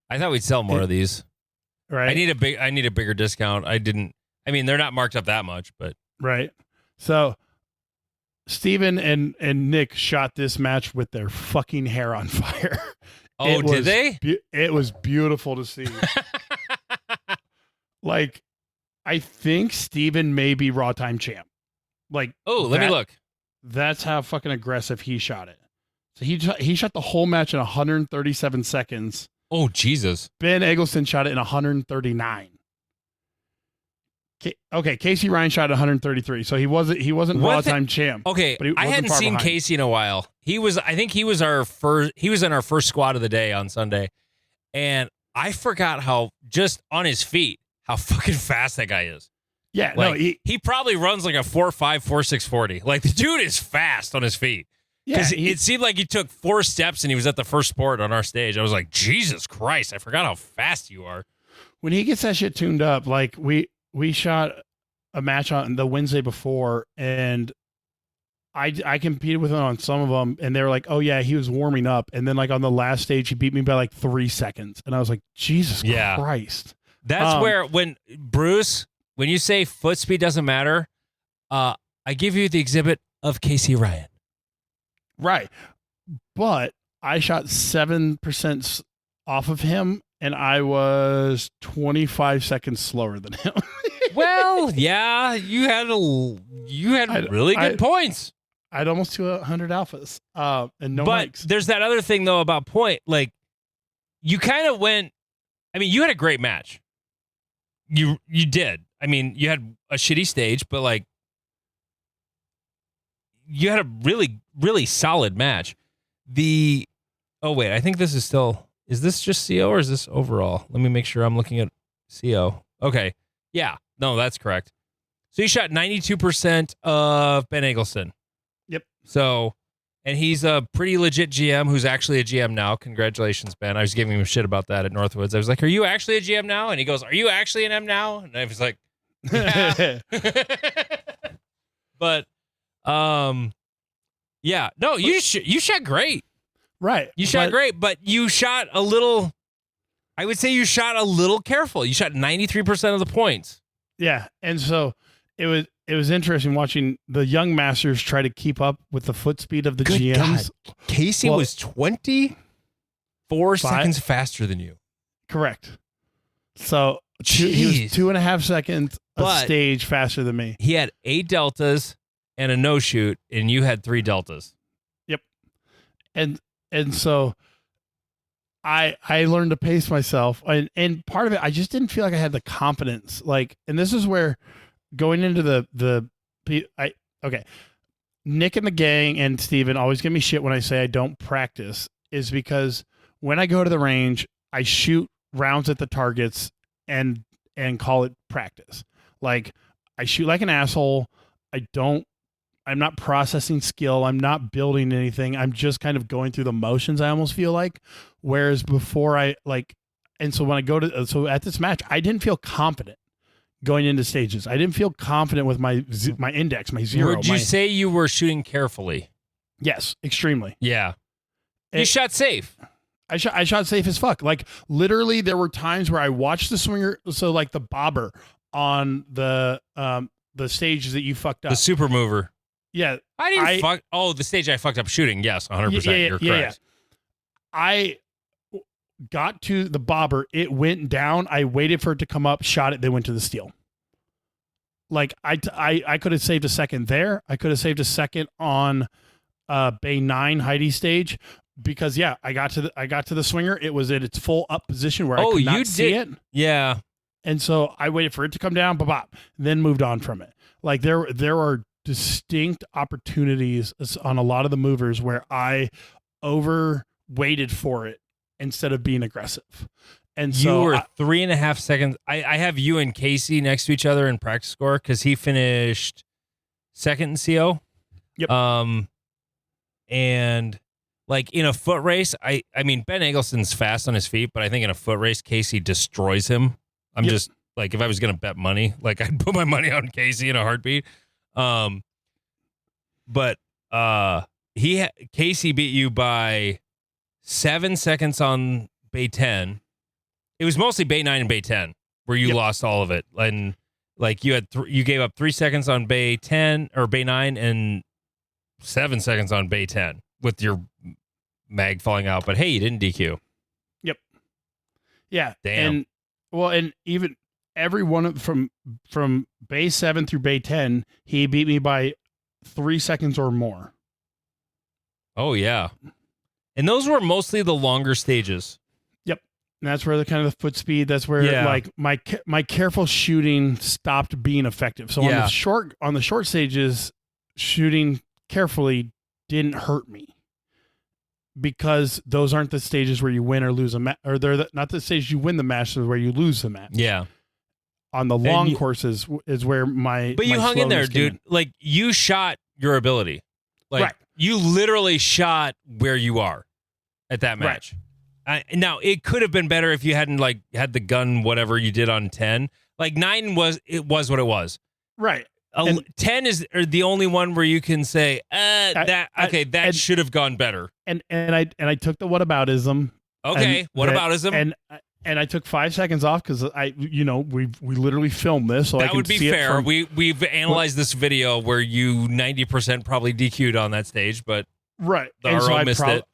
I thought we'd sell more of these. Right. I need a bigger discount. They're not marked up that much, but Right. So Steven and Nick shot this match with their fucking hair on fire. oh, did they? It was beautiful to see. Like, I think Steven may be Raw Time Champ. Like, Let me look. That's how fucking aggressive he shot it. So he shot the whole match in 137 seconds. Oh, Jesus. Ben Eggleston shot it in 139. Okay, Casey Ryan shot 133, so he wasn't Raw Time Champ. Okay, but he I wasn't hadn't far seen behind. Casey in a while. He was in our first squad of the day on Sunday, and I forgot how just on his feet how fucking fast that guy is. Yeah, Like, no, he probably runs like a 4.5, 4.6 40. Like the dude is fast on his feet. Because it seemed like he took 4 steps and he was at the first sport on our stage. I was like, Jesus Christ, I forgot how fast you are. when he gets that shit tuned up, like we shot a match on the Wednesday before, and I competed with him on some of them, and they were like, oh yeah, he was warming up, and then like on the last stage, he beat me by like 3 seconds, and I was like, Jesus Christ. That's where when you say foot speed doesn't matter, I give you the exhibit of Casey Ryan. Right. But I shot 7% off of him, and I was 25 seconds slower than him. Well, yeah, you had really good points. I had almost 200 alphas and no But mics. there's that other thing, though, about point. Like, you kind of went, you had a great match. You did. You had a shitty stage, but, like, you had a really, really solid match. Oh, wait, I think this is still, is this just CO or is this overall? Let me make sure I'm looking at CO. Okay. Yeah. No, that's correct. So you shot 92% of Ben Eggleston. Yep. So, and he's a pretty legit GM who's actually a GM now. Congratulations, Ben. I was giving him shit about that at Northwoods. I was like, are you actually a GM now? And he goes, are you actually an M now? And I was like, yeah. But, yeah, no, you shot great. Right. You shot great, but you shot a little, I would say you shot a little careful. You shot 93% of the points. Yeah. And so it was interesting watching the young masters try to keep up with the foot speed of the Good GMs. God. Casey was 24 seconds faster than you. Correct. So he was 2.5 seconds a stage faster than me. He had 8 deltas and a no shoot, and you had 3 deltas. Yep. And so I learned to pace myself, and part of it, I just didn't feel like I had the confidence. Like, and this is where going into Nick and the gang and Steven always give me shit when I say I don't practice, is because when I go to the range, I shoot rounds at the targets and call it practice. Like, I shoot like an asshole. I'm not processing skill. I'm not building anything. I'm just kind of going through the motions, I almost feel like. Whereas before so when I so at this match, I didn't feel confident going into stages. I didn't feel confident with my index, my zero. Would you say you were shooting carefully? Yes, extremely. Yeah. You shot safe. I shot safe as fuck. Like, literally, there were times where I watched the swinger, so like the bobber on the stages that you fucked up. The super mover. Yeah. the stage I fucked up shooting. Yes, 100%. You're correct. Yeah. I got to the bobber. It went down. I waited for it to come up, shot it, then went to the steel. Like, I could have saved a second there. I could have saved a second on Bay 9 Heidi stage, because I got to the swinger. It was at its full up position where I could not see it. Yeah. And so I waited for it to come down, then moved on from it. Like, there are distinct opportunities on a lot of the movers where I over waited for it instead of being aggressive. And you so were 3.5 seconds. I have you and Casey next to each other in practice score because he finished second in CO. Yep. And like in a foot race, I mean, Ben Eggleston's fast on his feet, but I think in a foot race, Casey destroys him. I'm just like, if I was going to bet money, like I'd put my money on Casey in a heartbeat. But Casey beat you by 7 seconds on Bay 10. It was mostly Bay 9 and Bay 10 where you lost all of it. And like you had you gave up 3 seconds on Bay 10 or Bay 9 and 7 seconds on Bay 10 with your mag falling out. But hey, you didn't DQ. Yep. Yeah. Damn. And even every one from Bay 7 through Bay 10, he beat me by 3 seconds or more. Oh yeah. And those were mostly the longer stages. Yep. And that's where the kind of the foot speed, that's where like my careful shooting stopped being effective. So on the short stages, shooting carefully didn't hurt me. Because those aren't the stages where you win or lose a match, or they're not the stages you win the match, they're where you lose the match. Yeah. On the long courses is where But you hung in there, dude. Like you shot your ability. Like you literally shot where you are at that match. Right. Now it could have been better if you hadn't like had the gun, whatever you did on 10. Like 9 was what it was. Right. 10 is the only one where you can say that should have gone better. And I took the whataboutism. Okay, whataboutism. And I took 5 seconds off because we literally filmed this, so that I can would be see fair. It from, we've analyzed this video where you 90% probably DQ'd on that stage, but right, the RO missed it.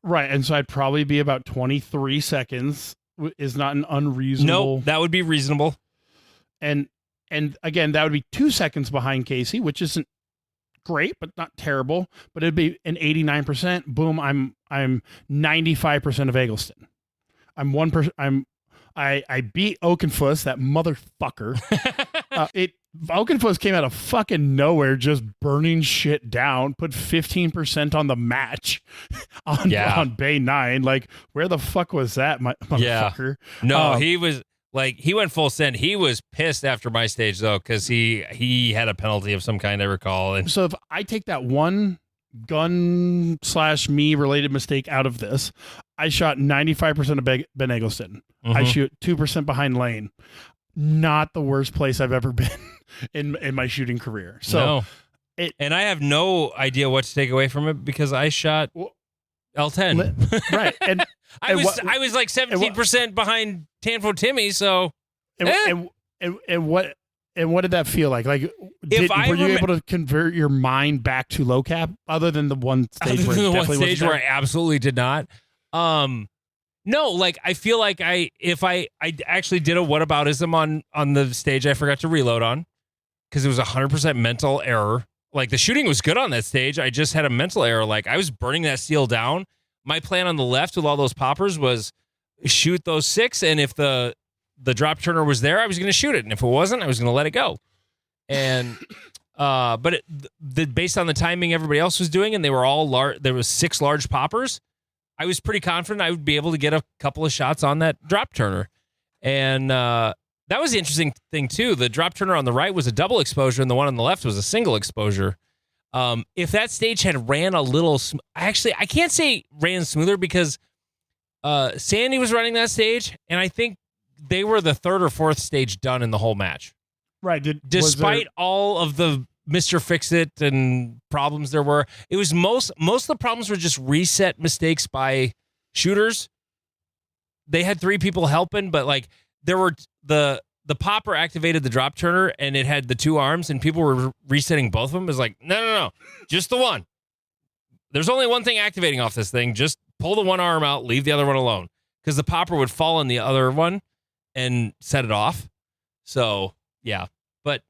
Right, and so I'd probably be about 23 seconds. Is not an unreasonable. No, that would be reasonable. And again, that would be 2 seconds behind Casey, which isn't great, but not terrible. But it'd be an 89%. Boom, I'm 95% of Eggleston. I'm 1%. I beat Oakenfuss, that motherfucker. Oakenfuss came out of fucking nowhere, just burning shit down. Put 15% on the match on Bay 9. Like, where the fuck was that, motherfucker? No, he was. Like, he went full send. He was pissed after my stage, though, because he had a penalty of some kind, I recall. And so if I take that one gun/me related mistake out of this, I shot 95% of Ben Eggleston. Mm-hmm. I shoot 2% behind Lane. Not the worst place I've ever been in my shooting career. So, and I have no idea what to take away from it because I shot L10. Right. And I was like 17% behind Tanfo Timmy, so and what did that feel like? Like, were you able to convert your mind back to low cap, other than the one stage where I absolutely did not? No, like I feel like if I actually did a whataboutism on the stage I forgot to reload on because it was 100% mental error. Like the shooting was good on that stage, I just had a mental error. Like I was burning that steel down. My plan on the left with all those poppers was shoot those 6, and if the drop turner was there, I was going to shoot it, and if it wasn't, I was going to let it go. And but based on the timing everybody else was doing, and they were all large, there was 6 large poppers, I was pretty confident I would be able to get a couple of shots on that drop turner. And that was the interesting thing too. The drop turner on the right was a double exposure, and the one on the left was a single exposure. If that stage had ran a little, I can't say ran smoother because Sandy was running that stage, and I think they were the 3rd or 4th stage done in the whole match. Right. Despite all of the Mr. Fix-It and problems there were, it was most of the problems were just reset mistakes by shooters. They had 3 people helping, but like there were the popper activated the drop turner and it had the 2 arms, and people were resetting both of them. It was like, no, just the one. There's only one thing activating off this thing. Just pull the one arm out, leave the other one alone, because the popper would fall on the other one and set it off. So yeah, but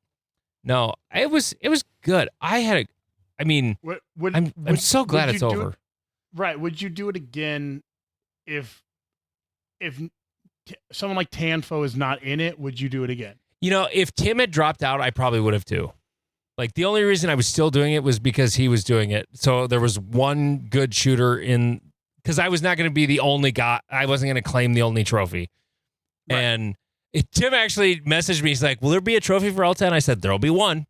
no, it was good. I'm so glad it's over. Right. Would you do it again if someone like Tanfo is not in it? Would you do it again? You know, if Tim had dropped out, I probably would have too. Like the only reason I was still doing it was because he was doing it. So there was one good shooter in, because I was not going to be the only guy. I wasn't going to claim the only trophy. Right. And Tim actually messaged me. He's like, will there be a trophy for L10? I said, there'll be one.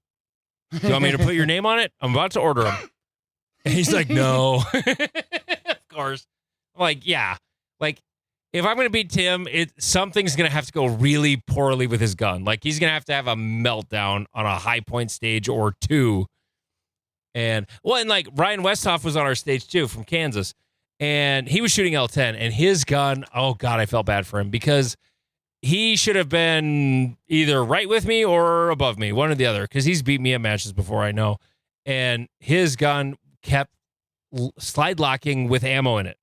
Do you want me to put your name on it? I'm about to order them. And he's like, no. Of course. I'm like, yeah. Like, if I'm going to beat Tim, something's going to have to go really poorly with his gun. Like, he's going to have a meltdown on a high point stage or two. And like Ryan Westhoff was on our stage too from Kansas. And he was shooting L10. And his gun, oh, God, I felt bad for him because he should have been either right with me or above me, one or the other, because he's beat me at matches before, I know. And his gun kept slide locking with ammo in it.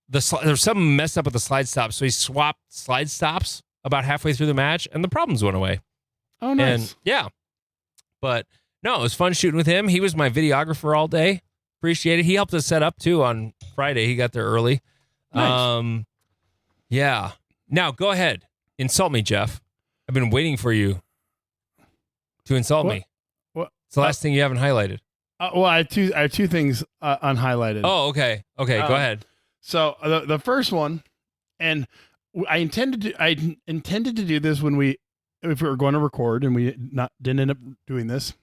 There was something messed up with the slide stop, so he swapped slide stops about halfway through the match, and the problems went away. Oh, nice. And, yeah. But, no, it was fun shooting with him. He was my videographer all day. Appreciate it. He helped us set up, too, on Friday. He got there early. Nice. Yeah. Now, go ahead. Insult me, Jeff. I've been waiting for you to insult me. What? It's the last thing you haven't highlighted. Well, I have two things unhighlighted. Oh, okay. Okay, go ahead. So the first one, and I intended to do this if we were going to record, and we didn't end up doing this.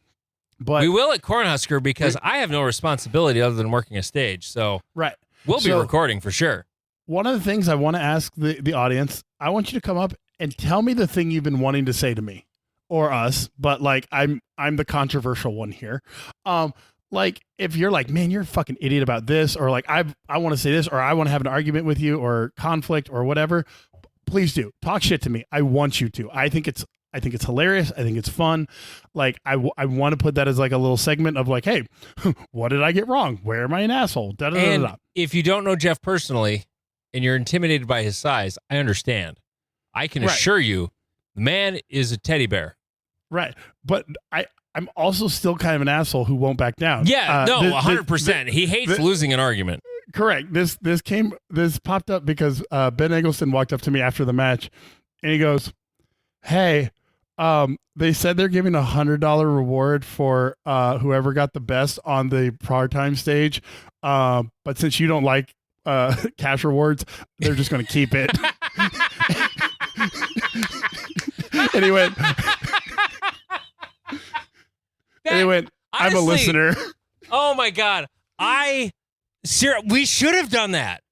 But we will at Cornhusker because I have no responsibility other than working a stage. So right, we'll be recording for sure. One of the things I want to ask the audience, I want you to come up and tell me the thing you've been wanting to say to me or us, but like I'm the controversial one here. Like if you're like, man, you're a fucking idiot about this, or like I want to say this, or I want to have an argument with you or conflict or whatever, please do. Talk shit to me. I want you to. I think it's hilarious. I think it's fun. Like I want to put that as like a little segment of like, hey, what did I get wrong? Where am I an asshole? And if you don't know Jeff personally and you're intimidated by his size, I understand. I can assure you, the man is a teddy bear. Right. But I'm also still kind of an asshole who won't back down. Yeah, 100%. He hates losing an argument. Correct. This popped up because Ben Eggleston walked up to me after the match and he goes, hey, they said they're giving $100 reward for whoever got the best on the prior time stage. But since you don't like cash rewards, they're just going to keep it. And he went, I'm a listener. Oh my God. We should have done that.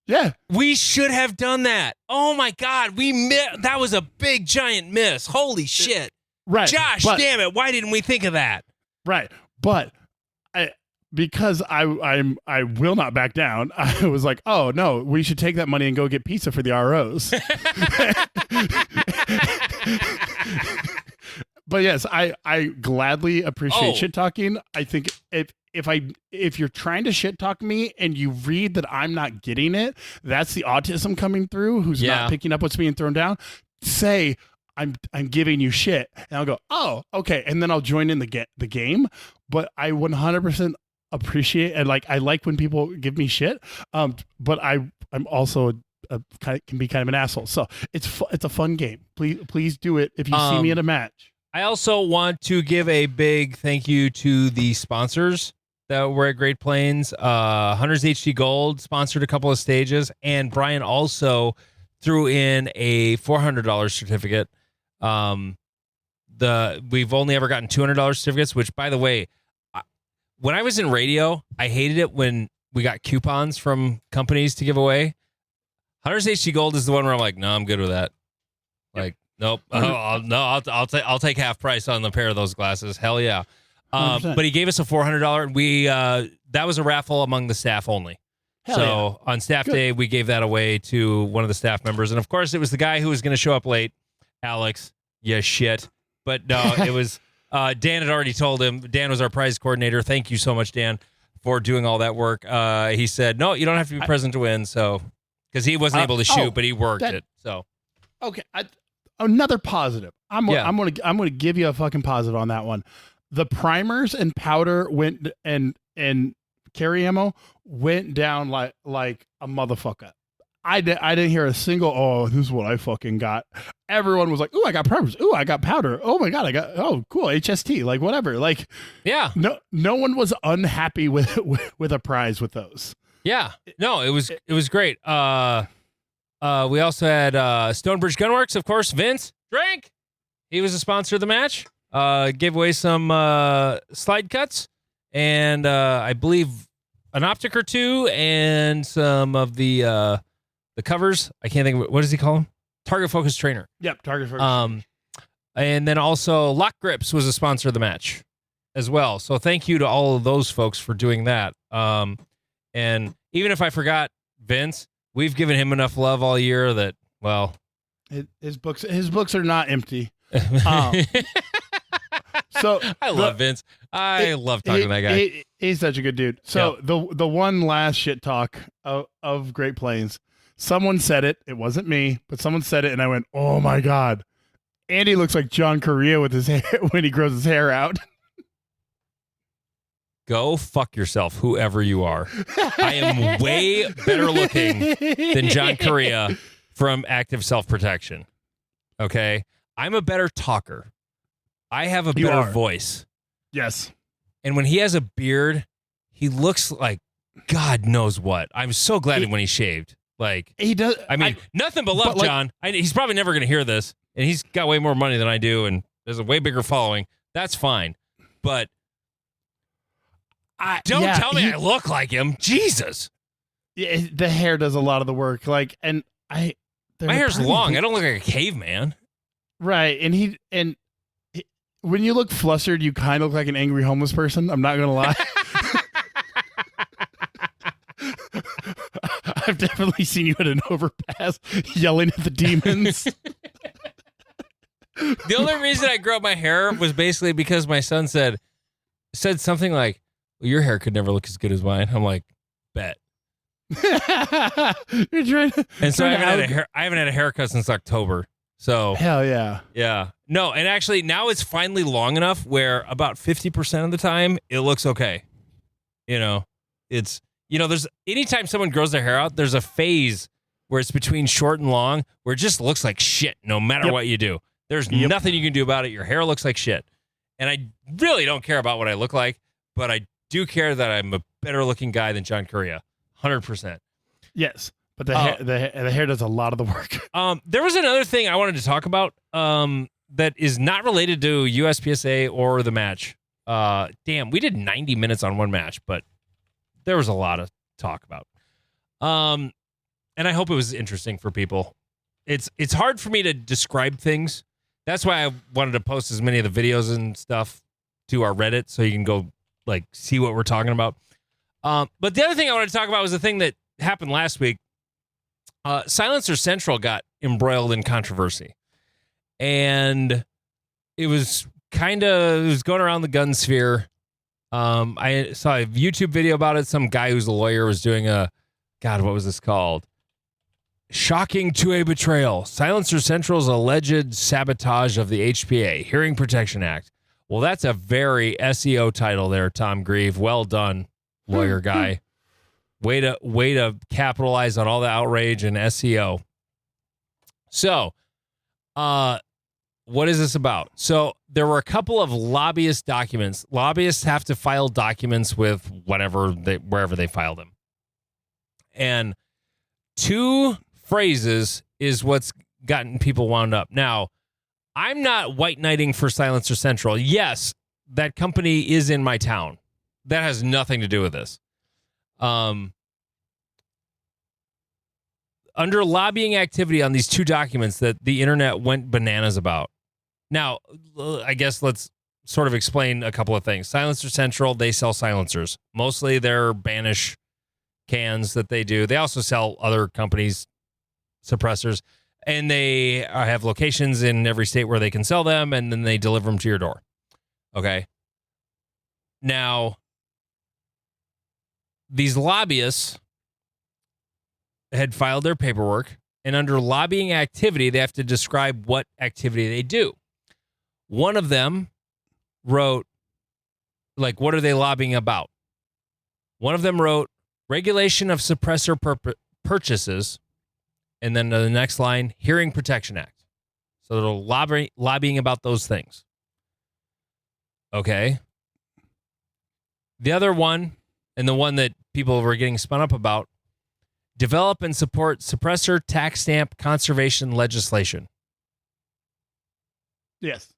Yeah. We should have done that. Oh my God. That was a big giant miss. Holy shit. Right. Josh, damn it. Why didn't we think of that? Right. But because I will not back down, I was like, oh no, we should take that money and go get pizza for the ROs. But yes, I gladly appreciate shit talking. I think if you're trying to shit talk me and you read that I'm not getting it, that's the autism coming through who's not picking up what's being thrown down. Say I'm giving you shit, and I'll go, oh, okay, and then I'll join in the game. But I 100% appreciate, and like I like when people give me shit. But I'm also can be kind of an asshole. So it's a fun game. Please do it if you see me at a match. I also want to give a big thank you to the sponsors that were at Great Plains. Hunters HD Gold sponsored a couple of stages, and Brian also threw in a $400 certificate. We've only ever gotten $200 certificates, which, by the way, when I was in radio, I hated it when we got coupons from companies to give away. Hunters HD Gold is the one where I'm like, no, I'm good with that. Like, nope. I'll take half price on the pair of those glasses. Hell yeah. But he gave us a $400. We that was a raffle among the staff only. Hell yeah. On staff day, we gave that away to one of the staff members, and of course, it was the guy who was going to show up late, Alex. Yeah, shit. But no, it was Dan had already told him. Dan was our prize coordinator. Thank you so much, Dan, for doing all that work. He said, no, you don't have to be present to win. So, because he wasn't able to shoot, but he worked it. So, okay. Another positive. I'm gonna give you a fucking positive on that one. The primers and powder went and carry ammo went down like a motherfucker. I didn't hear a single, oh, this is what I fucking got. Everyone was like, oh, I got primers. Oh, I got powder. Oh my God, oh, cool, HST, like whatever. Like, yeah. No one was unhappy with a prize with those. Yeah. No, it was great. We also had Stonebridge Gunworks, of course. Vince Drink. He was a sponsor of the match. Gave away some slide cuts and I believe an optic or two and some of the covers. I can't think of what does he call them? Target Focus Trainer. Yep, Target Focus. And then also Lock Grips was a sponsor of the match as well. So thank you to all of those folks for doing that. And even if I forgot Vince, we've given him enough love all year that, well, his books are not empty. So I love Vince. I love talking to that guy. He's such a good dude. So the one last shit talk of Great Plains, someone said it. It wasn't me, but someone said it, and I went, "Oh my god, Andy looks like John Correa with his hair when he grows his hair out." Go fuck yourself, whoever you are. I am way better looking than John Correa from Active Self-Protection. Okay? I'm a better talker. I have a better voice. Yes. And when he has a beard, he looks like God knows what. I'm so glad when he shaved. Like he does. I mean, nothing but love, John. He's probably never going to hear this, and he's got way more money than I do, and there's a way bigger following. That's fine. But don't tell me I look like him. Jesus. Yeah, the hair does a lot of the work. Like, and my hair's long. I don't look like a caveman. Right. And when you look flustered, you kind of look like an angry homeless person. I'm not going to lie. I've definitely seen you at an overpass yelling at the demons. The only reason I grew up my hair was basically because my son said something like, well, your hair could never look as good as mine. I'm like, bet. You're trying to, and so I haven't had a haircut since October. So hell yeah. Yeah. No, and actually now it's finally long enough where about 50% of the time it looks okay. It's there's anytime someone grows their hair out, there's a phase where it's between short and long where it just looks like shit no matter what you do. There's nothing you can do about it. Your hair looks like shit. And I really don't care about what I look like, but I do care that I'm a better looking guy than John Correa. 100%. Yes. But the hair does a lot of the work. There was another thing I wanted to talk about that is not related to USPSA or the match. Damn, we did 90 minutes on one match, but there was a lot of talk about. And I hope it was interesting for people. It's hard for me to describe things. That's why I wanted to post as many of the videos and stuff to our Reddit so you can go see what we're talking about. But the other thing I wanted to talk about was the thing that happened last week. Silencer Central got embroiled in controversy. And it was going around the gun sphere. I saw a YouTube video about it. Some guy who's a lawyer was doing what was this called? Shocking to a Betrayal. Silencer Central's alleged sabotage of the HPA, Hearing Protection Act. Well, that's a very SEO title there, Tom Grieve. Well done, lawyer guy. Way to capitalize on all the outrage and SEO. So, what is this about? So, there were a couple of lobbyist documents. Lobbyists have to file documents with wherever they file them. And two phrases is what's gotten people wound up. Now, I'm not white knighting for Silencer Central. Yes, that company is in my town. That has nothing to do with this. Under lobbying activity on these two documents that the internet went bananas about. Now, I guess let's sort of explain a couple of things. Silencer Central, they sell silencers. Mostly they're Banish cans that they do. They also sell other companies' suppressors, and they have locations in every state where they can sell them, and then they deliver them to your door. Okay? Now, these lobbyists had filed their paperwork, and under lobbying activity, they have to describe what activity they do. One of them wrote, what are they lobbying about? One of them wrote, regulation of suppressor purchases, and then the next line, Hearing Protection Act. So they're lobbying about those things. Okay. The other one, and the one that people were getting spun up about, Develop and support suppressor tax stamp conservation legislation. Yes.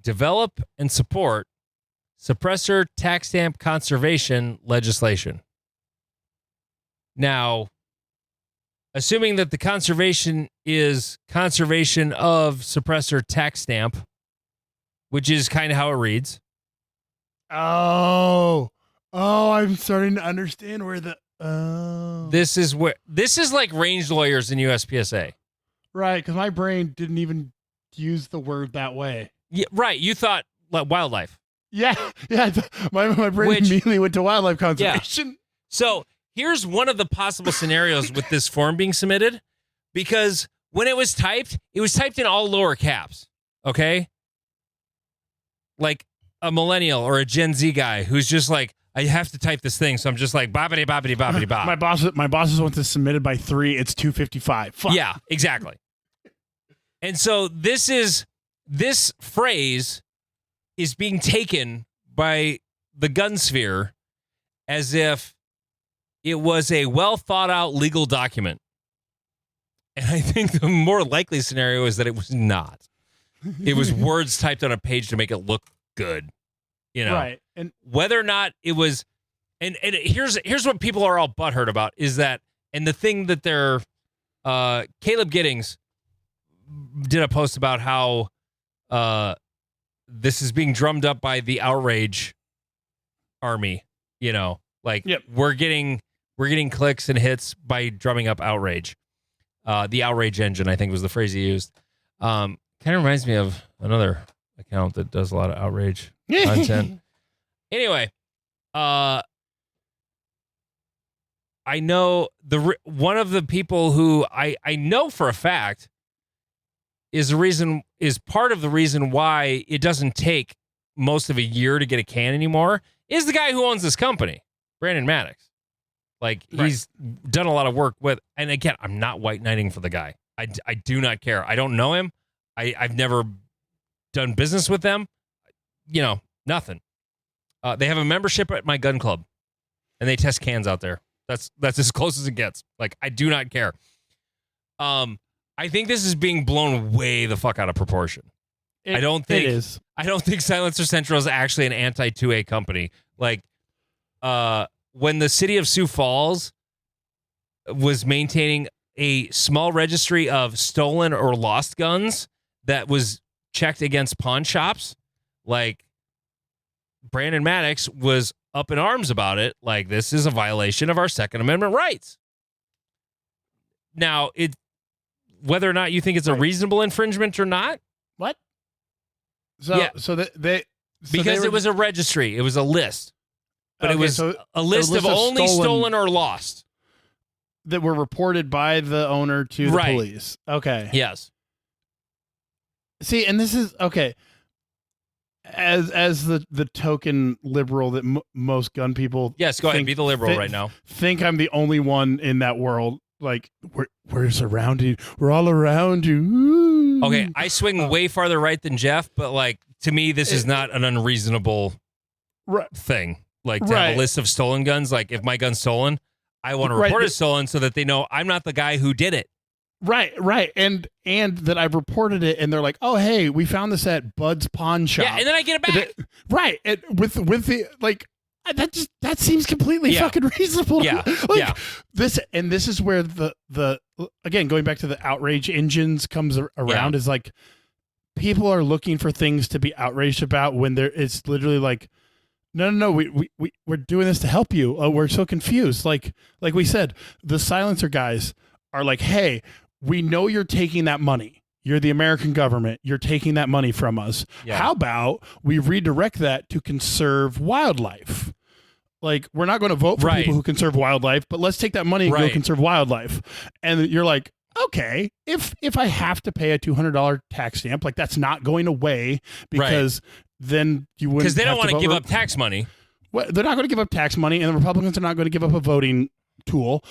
Develop and support suppressor tax stamp conservation legislation. Now, assuming that the conservation is conservation of suppressor tax stamp, which is kind of how it reads. Oh, I'm starting to understand where the This is like range lawyers in USPSA. Right, because my brain didn't even use the word that way. Yeah, right. You thought like wildlife. Yeah. My brain immediately went to wildlife conservation. Yeah. So here's one of the possible scenarios with this form being submitted, because when it was typed in all lower caps. Okay. Like a millennial or a Gen Z guy who's just like, I have to type this thing, so I'm just like bobbity bobbity bobbity bob. My bosses want this submitted by 3. It's 2:55. Fuck. Yeah, exactly. And so this phrase is being taken by the gun sphere as if it was a well thought out legal document. And I think the more likely scenario is that it was not. It was words typed on a page to make it look good. You know, right. And whether or not it was, and here's what people are all butthurt about is that, and the thing that they're, Caleb Giddings did a post about how this is being drummed up by the outrage army. You know, like we're getting clicks and hits by drumming up outrage. The outrage engine, I think, was the phrase he used. Kind of reminds me of another account that does a lot of outrage content. Anyway, I know one of the people who I know for a fact is part of the reason why it doesn't take most of a year to get a can anymore is the guy who owns this company, Brandon Maddox. Like, he's done a lot of work with, and again, I'm not white knighting for the guy. I do not care. I don't know him. I've never done business with them. You know, nothing. They have a membership at my gun club, and they test cans out there. That's as close as it gets. Like, I do not care. I think this is being blown way the fuck out of proportion. I don't think Silencer Central is actually an anti-2A company. Like, when the city of Sioux Falls was maintaining a small registry of stolen or lost guns that was checked against pawn shops, like, Brandon Maddox was up in arms about it. Like, this is a violation of our Second Amendment rights. Now, whether or not you think it's a reasonable infringement or not. What? Because it was a registry. It was a list. But it was a list of only stolen or lost. That were reported by the owner to the police. Okay. Yes. See, and this is, okay. As the token liberal that most gun people go ahead, be the liberal right now. Think I'm the only one in that world. Like, we're surrounded. We're all around you. Ooh. Okay, I swing way farther right than Jeff, but like, to me, this is not an unreasonable thing. Like, to have a list of stolen guns. Like, if my gun's stolen, I want to report it stolen so that they know I'm not the guy who did it. Right. And that I've reported it, and they're like, oh, hey, we found this at Bud's Pawn Shop. Yeah, and then I get it back. Right. And with the, like, that seems completely fucking reasonable. Yeah. Like, this is where the again, going back to the outrage engines comes around, is like, people are looking for things to be outraged about when it's literally like, no, we're doing this to help you. We're so confused. Like we said, the silencer guys are like, hey, we know you're taking that money. You're the American government. You're taking that money from us. Yeah. How about we redirect that to conserve wildlife? Like, we're not going to vote for people who conserve wildlife, but let's take that money and go conserve wildlife. And you're like, okay, if I have to pay a $200 tax stamp, like, that's not going away, because then you wouldn't. Because they don't want to give up tax money. Well, they're not going to give up tax money, and the Republicans are not going to give up a voting tool.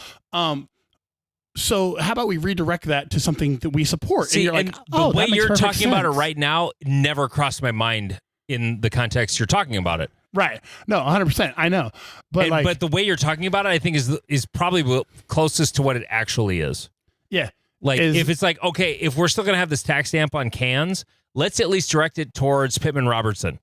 So how about we redirect that to something that we support? See, and you're like, the way you're talking about it right now never crossed my mind in the context you're talking about it. Right. No, 100%. I know. But but the way you're talking about it, I think is probably closest to what it actually is. Yeah. Like if it's like, okay, if we're still going to have this tax stamp on cans, let's at least direct it towards Pittman Robertson,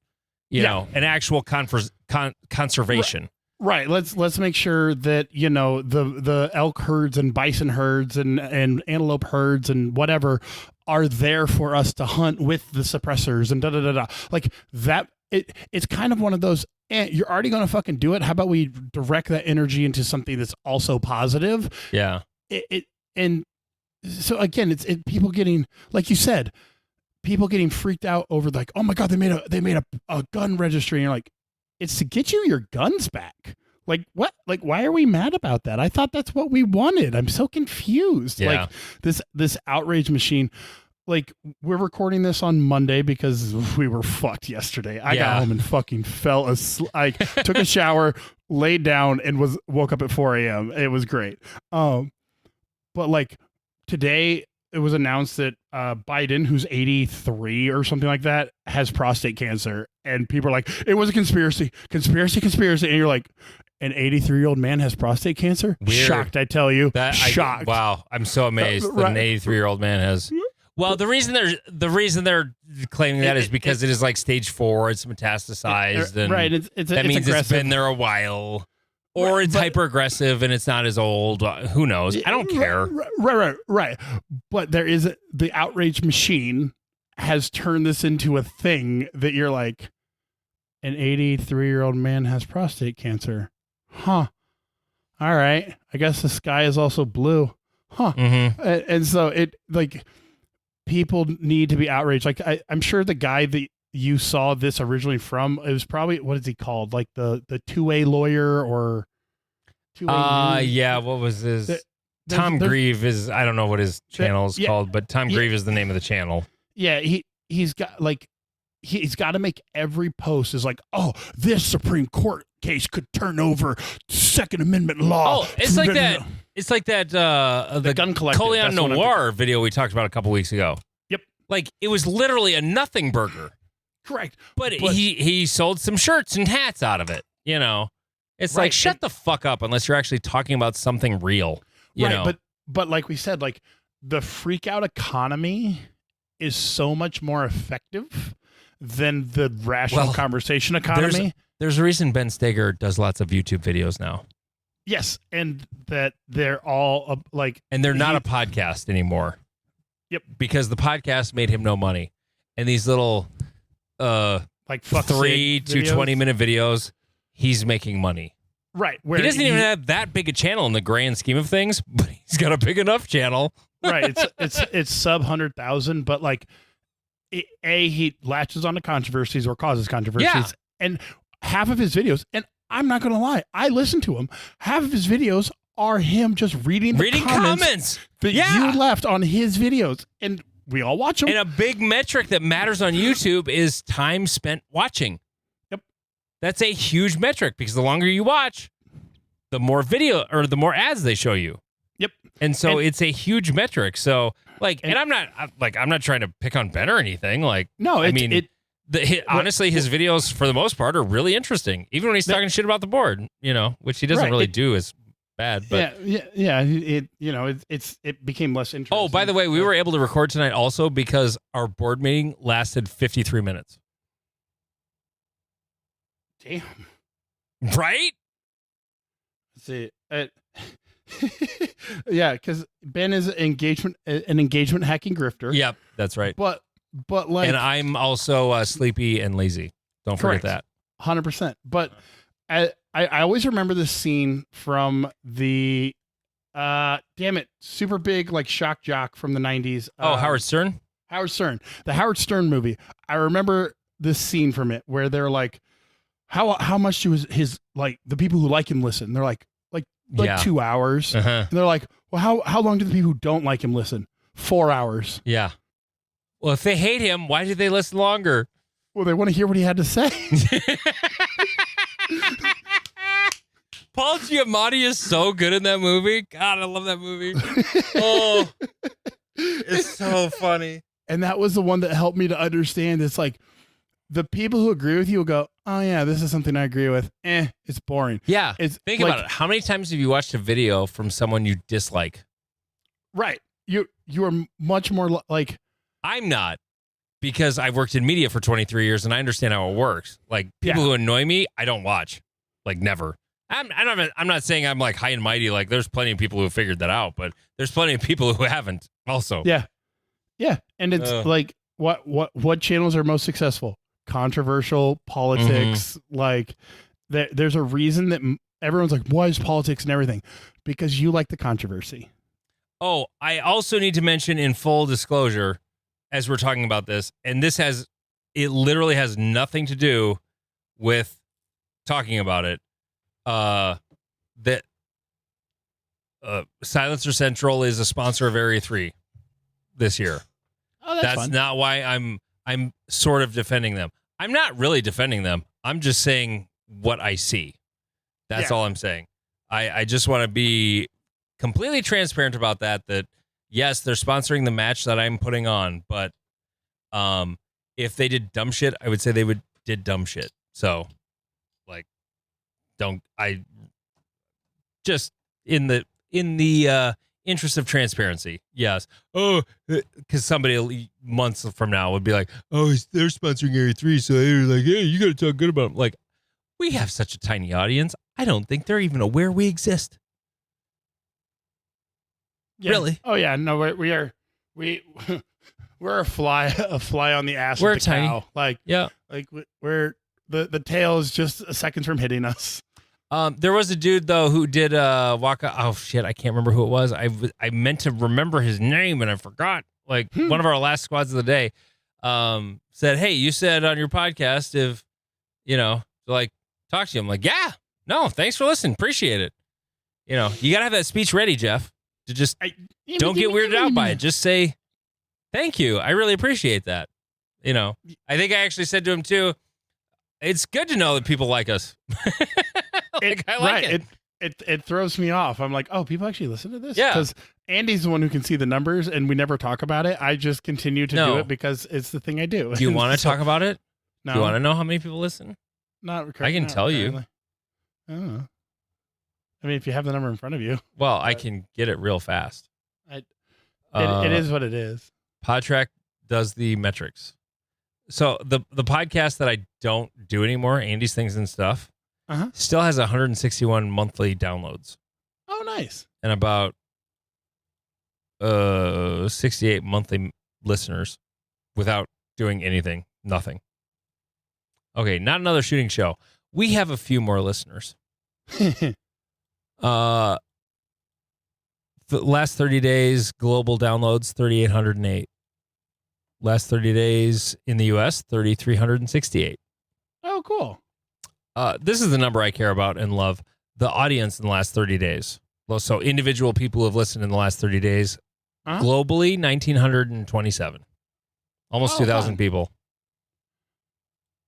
you know, an actual conservation. Right. Let's make sure that, you know, the elk herds and bison herds and antelope herds and whatever are there for us to hunt with the suppressors and da-da-da-da. Like that, it's kind of one of those, you're already going to fucking do it. How about we direct that energy into something that's also positive? Yeah. And so again, it's people getting, like you said, people getting freaked out over like, oh my God, they made a gun registry. And you're like, it's to get you your guns back. Like what? Like, why are we mad about that? I thought that's what we wanted. I'm so confused. Yeah. Like this outrage machine, like we're recording this on Monday because we were fucked yesterday. I got home and fucking fell asleep. I took a shower, laid down and woke up at 4 a.m. It was great. But like today it was announced that Biden, who's 83 or something like that, has prostate cancer. And people are like, it was a conspiracy. And you're like, an 83-year-old man has prostate cancer? Weird. Shocked, I tell you. Shocked. Wow. I'm so amazed that an 83-year-old man has. Well, the reason they're claiming that is because it is like stage 4. It's metastasized. And right. That means aggressive. It's been there a while. Or it's hyper aggressive and it's not as old. Who knows? I don't care. Right. But there is the outrage machine has turned this into a thing that you're like, an 83-year-old man has prostate cancer. Huh. All right. I guess the sky is also blue. Huh. Mm-hmm. And so it like people need to be outraged. Like I'm sure the guy that you saw this originally from, it was probably, what is he called? Like the 2A lawyer or 2A News? Yeah, what was his? Tom Grieve is, I don't know what his channel is called, but Tom Grieve is the name of the channel. Yeah, he's got like, he's got to make every post is like, oh, this Supreme Court case could turn over Second Amendment law. Oh, it's like that. It's like that. The Gun Collective. Colion Noir video we talked about a couple weeks ago. Yep. Like it was literally a nothing burger. Correct. But he sold some shirts and hats out of it. You know, it's like shut the fuck up unless you're actually talking about something real. You know. But like we said, like the freak out economy is so much more effective than the rational conversation economy. There's a reason Ben Steger does lots of YouTube videos now. Yes, and that they're all like... And they're not a podcast anymore. Yep. Because the podcast made him no money. And these little like 3 to 20-minute videos, he's making money. Right. He doesn't even have that big a channel in the grand scheme of things, but he's got a big enough channel. Right. It's sub 100,000, but like... he latches on to controversies or causes controversies. Yeah. And half of his videos, and I'm not going to lie, I listen to him. Half of his videos are him just reading comments that you left on his videos. And we all watch them. And a big metric that matters on YouTube is time spent watching. Yep. That's a huge metric because the longer you watch, the more video or the more ads they show you. Yep. And so it's a huge metric. So like, and I'm not trying to pick on Ben or anything. Like, no, honestly, his videos for the most part are really interesting. Even when he's talking shit about the board, you know, which he doesn't really do is bad. But it became less interesting. Oh, by the way, we were able to record tonight also because our board meeting lasted 53 minutes. Damn. Right? Let's see. Yeah, because Ben is an engagement hacking grifter. Yep, that's right. But like, and I'm also sleepy and lazy. Don't forget that. 100%. But I always remember this scene from the super big like shock jock from the 90s. Howard Stern. The Howard Stern movie. I remember this scene from it where they're like, how much do his like the people who like him listen? They're like 2 hours. Uh-huh. And they're like, well, how long do the people who don't like him listen? 4 hours. Yeah. Well, if they hate him, why do they listen longer? Well, they want to hear what he had to say. Paul Giamatti is so good in that movie. God, I love that movie. Oh, it's so funny. And that was the one that helped me to understand. It's like the people who agree with you will go, oh yeah, this is something I agree with. It's boring. Yeah. Think about it. How many times have you watched a video from someone you dislike? Right. You are much more like. I'm not, because I've worked in media for 23 years and I understand how it works. Like, people who annoy me, I don't watch. Like, never. I'm not saying I'm like high and mighty. Like, there's plenty of people who figured that out, but there's plenty of people who haven't also. Yeah. Yeah. And it's like, what channels are most successful? Controversial, politics. Like, there's a reason that everyone's like, why is politics and everything? Because you like the controversy. Oh, I also need to mention, in full disclosure, as we're talking about this, and it literally has nothing to do with talking about it. That Silencer Central is a sponsor of Area 3 this year. Oh, that's fun. not why I'm sort of defending them. I'm not really defending them. I'm just saying what I see. That's all I'm saying. I just want to be completely transparent about that yes, they're sponsoring the match that I'm putting on, but if they did dumb shit, I would say did dumb shit. So, like, just in the interest of transparency, yes. Oh, because somebody months from now would be like, oh, they're sponsoring Area 3, so they're like, hey, you got to talk good about them. Like, we have such a tiny audience. I don't think they're even aware we exist. Yeah. Really? Oh yeah. No, we're a fly on the ass. We're of the tiny. cow. Like, yeah. Like we're the tail is just a second from hitting us. There was a dude though who did Waka. Oh shit, I can't remember who it was. I meant to remember his name and I forgot. Like one of our last squads of the day, said, "Hey, you said on your podcast if like talk to you." I'm like, "Yeah, no, thanks for listening, appreciate it." You gotta have that speech ready, Jeff. To just don't get weirded out by it. Just say thank you. I really appreciate that. I think I actually said to him too, it's good to know that people like us. I like it. It throws me off. I'm like, oh, people actually listen to this? Yeah. Because Andy's the one who can see the numbers and we never talk about it. I just continue to do it because it's the thing I do. Do you want to talk about it? No. Do you want to know how many people listen? I can tell you. I don't know. I mean, if you have the number in front of you. Well, I can get it real fast. It is what it is. Podtrack does the metrics. So the podcast that I don't do anymore, Andy's Things and Stuff, still has 161 monthly downloads. Oh, nice. And about 68 monthly listeners without doing anything. Nothing. Okay, not another shooting show. We have a few more listeners. The last 30 days, global downloads, 3,808. Last 30 days in the U.S., 3,368. Oh, cool. This is the number I care about and love. The audience in the last 30 days. So individual people who have listened in the last 30 days. Globally, 1,927. Almost 2,000 people.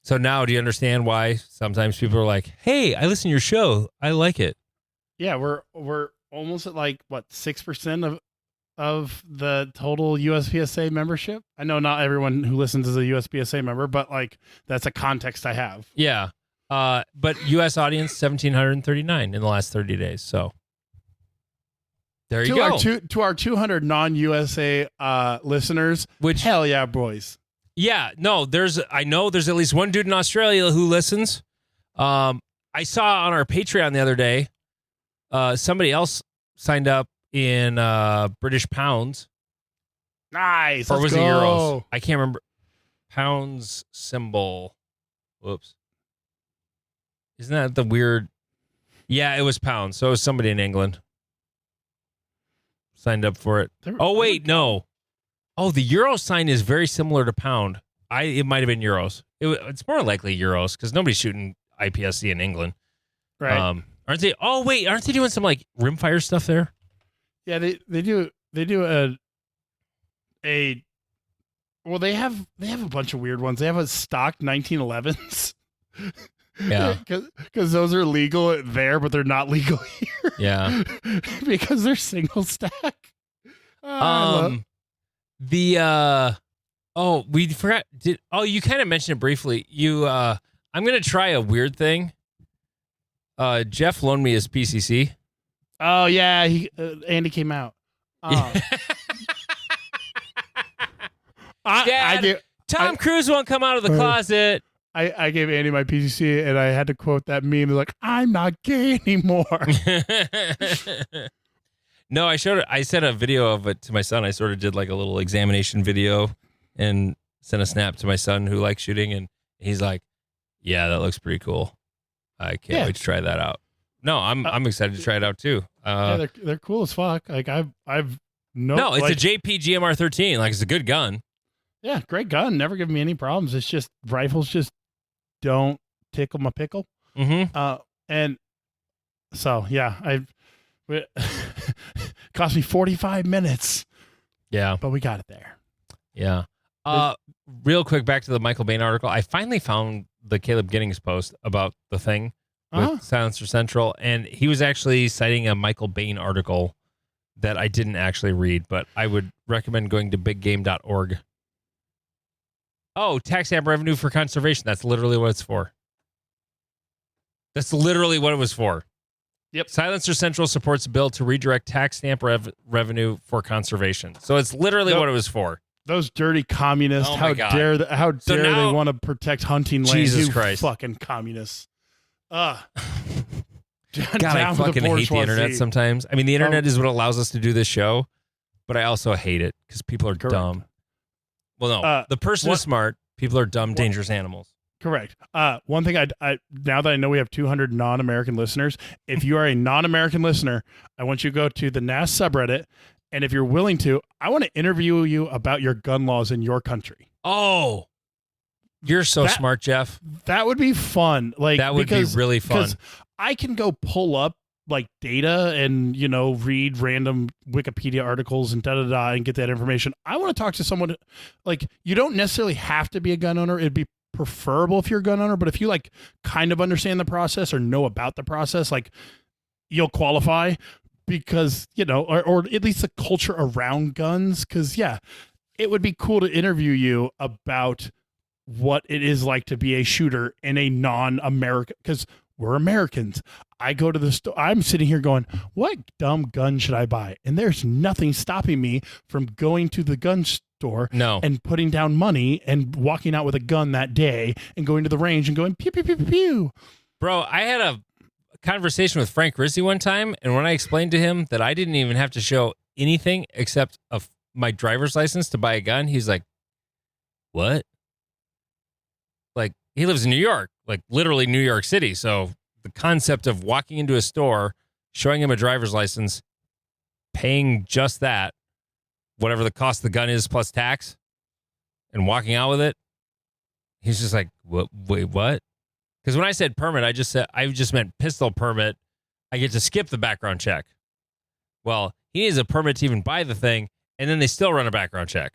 So now do you understand why sometimes people are like, hey, I listen to your show. I like it. Yeah, we're almost at like, what, 6% of the total USPSA membership? I know not everyone who listens is a USPSA member, but like that's a context I have. Yeah. But U.S. audience, 1,739 in the last 30 days. So there you go. To our 200 non-USA listeners, which, hell yeah, boys. Yeah, no, I know there's at least one dude in Australia who listens. I saw on our Patreon the other day, somebody else signed up in British pounds. Nice. Or was it euros? I can't remember. Pounds symbol. Whoops. Isn't that the weird? Yeah, it was pounds. So it was somebody in England. Signed up for it. Oh, wait, no. Oh, the euro sign is very similar to pound. It might have been euros. It's more likely euros because nobody's shooting IPSC in England. Right. Aren't they? Oh, wait. Aren't they doing some like rimfire stuff there? Yeah, they do a well, they have a bunch of weird ones. They have a stock 1911s. Yeah. Because those are legal there, but they're not legal here. Yeah. Because they're single stack. The Oh, we forgot. You kind of mentioned it briefly. I'm going to try a weird thing. Jeff loaned me his PCC. Oh yeah, Andy came out. Tom Cruise won't come out of the closet. I gave Andy my PCC, and I had to quote that meme like, "I'm not gay anymore." No, I sent a video of it to my son. I sort of did like a little examination video and sent a snap to my son who likes shooting, and he's like, "Yeah, that looks pretty cool. I can't wait to try that out." No, I'm excited to try it out too. Yeah, they're cool as fuck. Like it's a JP GMR 13. Like it's a good gun. Yeah, great gun. Never given me any problems. It's just rifles just don't tickle my pickle. Mm-hmm. And so it cost me 45 minutes. Yeah, but we got it there. Yeah. Real quick, back to the Michael Bain article. I finally found the Caleb Giddings post about the thing with Silencer Central, and he was actually citing a Michael Bain article that I didn't actually read, but I would recommend going to biggame.org. Oh, tax stamp revenue for conservation. That's literally what it's for. That's literally what it was for. Yep. Silencer Central supports a bill to redirect tax stamp revenue for conservation. So it's literally what it was for. Those dirty communists! Oh how dare they want to protect hunting land? Jesus Christ! Fucking communists! God, I fucking hate the internet sometimes. I mean, the internet is what allows us to do this show, but I also hate it because people are dumb. Well, no, the person is smart. People are dumb, dangerous animals. Correct. One thing I now that I know we have 200 non-American listeners, if you are a non-American listener, I want you to go to the NAS subreddit, and if you're willing to, I want to interview you about your gun laws in your country. Oh, you're so smart, Jeff. That would be fun. Like that would be really fun. Because I can go pull up like data and read random Wikipedia articles and and get that information. I want to talk to someone. Like, you don't necessarily have to be a gun owner. It'd be preferable if you're a gun owner, but if you like kind of understand the process or know about the process, like you'll qualify because or at least the culture around guns. Because it would be cool to interview you about what it is like to be a shooter in a non-American, because we're Americans. I go to the store. I'm sitting here going, what dumb gun should I buy? And there's nothing stopping me from going to the gun store and putting down money and walking out with a gun that day and going to the range and going pew, pew, pew, pew, pew. Bro, I had a conversation with Frank Rizzi one time, and when I explained to him that I didn't even have to show anything except my driver's license to buy a gun, he's like, what? Like, he lives in New York, like literally New York City. So the concept of walking into a store, showing him a driver's license, paying just that, whatever the cost of the gun is plus tax, and walking out with it, he's just like, what? Wait, what? Because when I said permit, I just meant pistol permit. I get to skip the background check. Well, he needs a permit to even buy the thing, and then they still run a background check.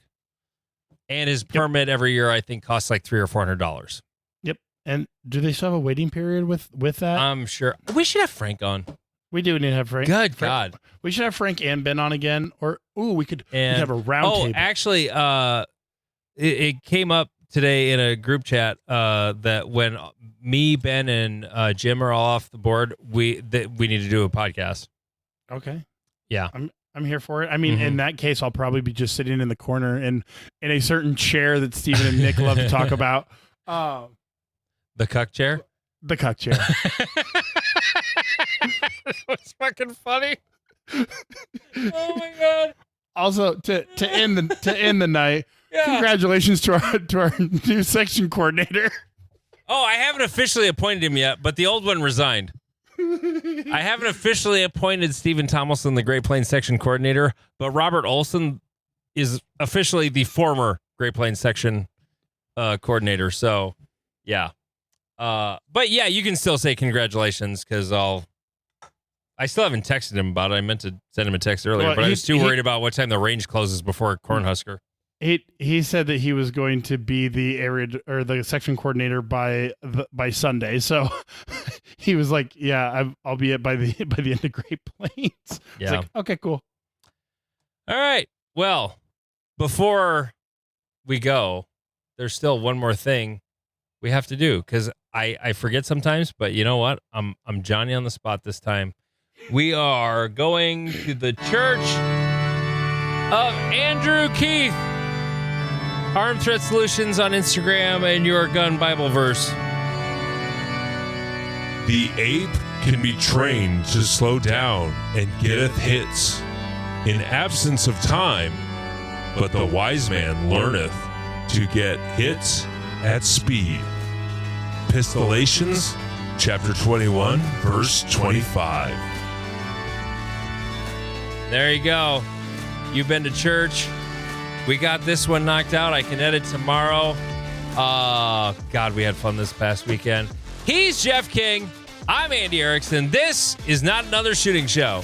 And his permit every year, I think, costs like $300 or $400. Yep. And do they still have a waiting period with that? I'm sure. We should have Frank on. We do need to have Frank. Good God. We should have Frank and Ben on again. Or, we could have a round table. Actually, it came up today in a group chat that when me, Ben, and Jim are all off the board, we need to do a podcast. Okay. Yeah. I'm here for it. I mean, in that case, I'll probably be just sitting in the corner in a certain chair that Steven and Nick love to talk about. The cuck chair? The cuck chair. That was fucking funny. Oh my God. Also, to end the night, congratulations to our new section coordinator. Oh, I haven't officially appointed him yet, but the old one resigned. I haven't officially appointed Stephen Tomlinson the Great Plains section coordinator, but Robert Olson is officially the former Great Plains section coordinator. So, yeah. But yeah, you can still say congratulations because I still haven't texted him about it. I meant to send him a text earlier, but I was too worried about what time the range closes before Cornhusker. He said that he was going to be the area or the section coordinator by Sunday. So he was like, "Yeah, I'll be by the end of Great Plains." Yeah. It's like, okay, cool. All right. Well, before we go, there's still one more thing we have to do because I forget sometimes, but you know what? I'm Johnny on the spot this time. We are going to the Church of Andrew Keith. Armed Threat Solutions on Instagram and Your Gun Bible Verse. The ape can be trained to slow down and getteth hits in absence of time, but the wise man learneth to get hits at speed. Pistolations, chapter 21, verse 25. There you go. You've been to church. We got this one knocked out. I can edit tomorrow. God, we had fun this past weekend. He's Jeff King. I'm Andy Erickson. This is Not Another Shooting Show.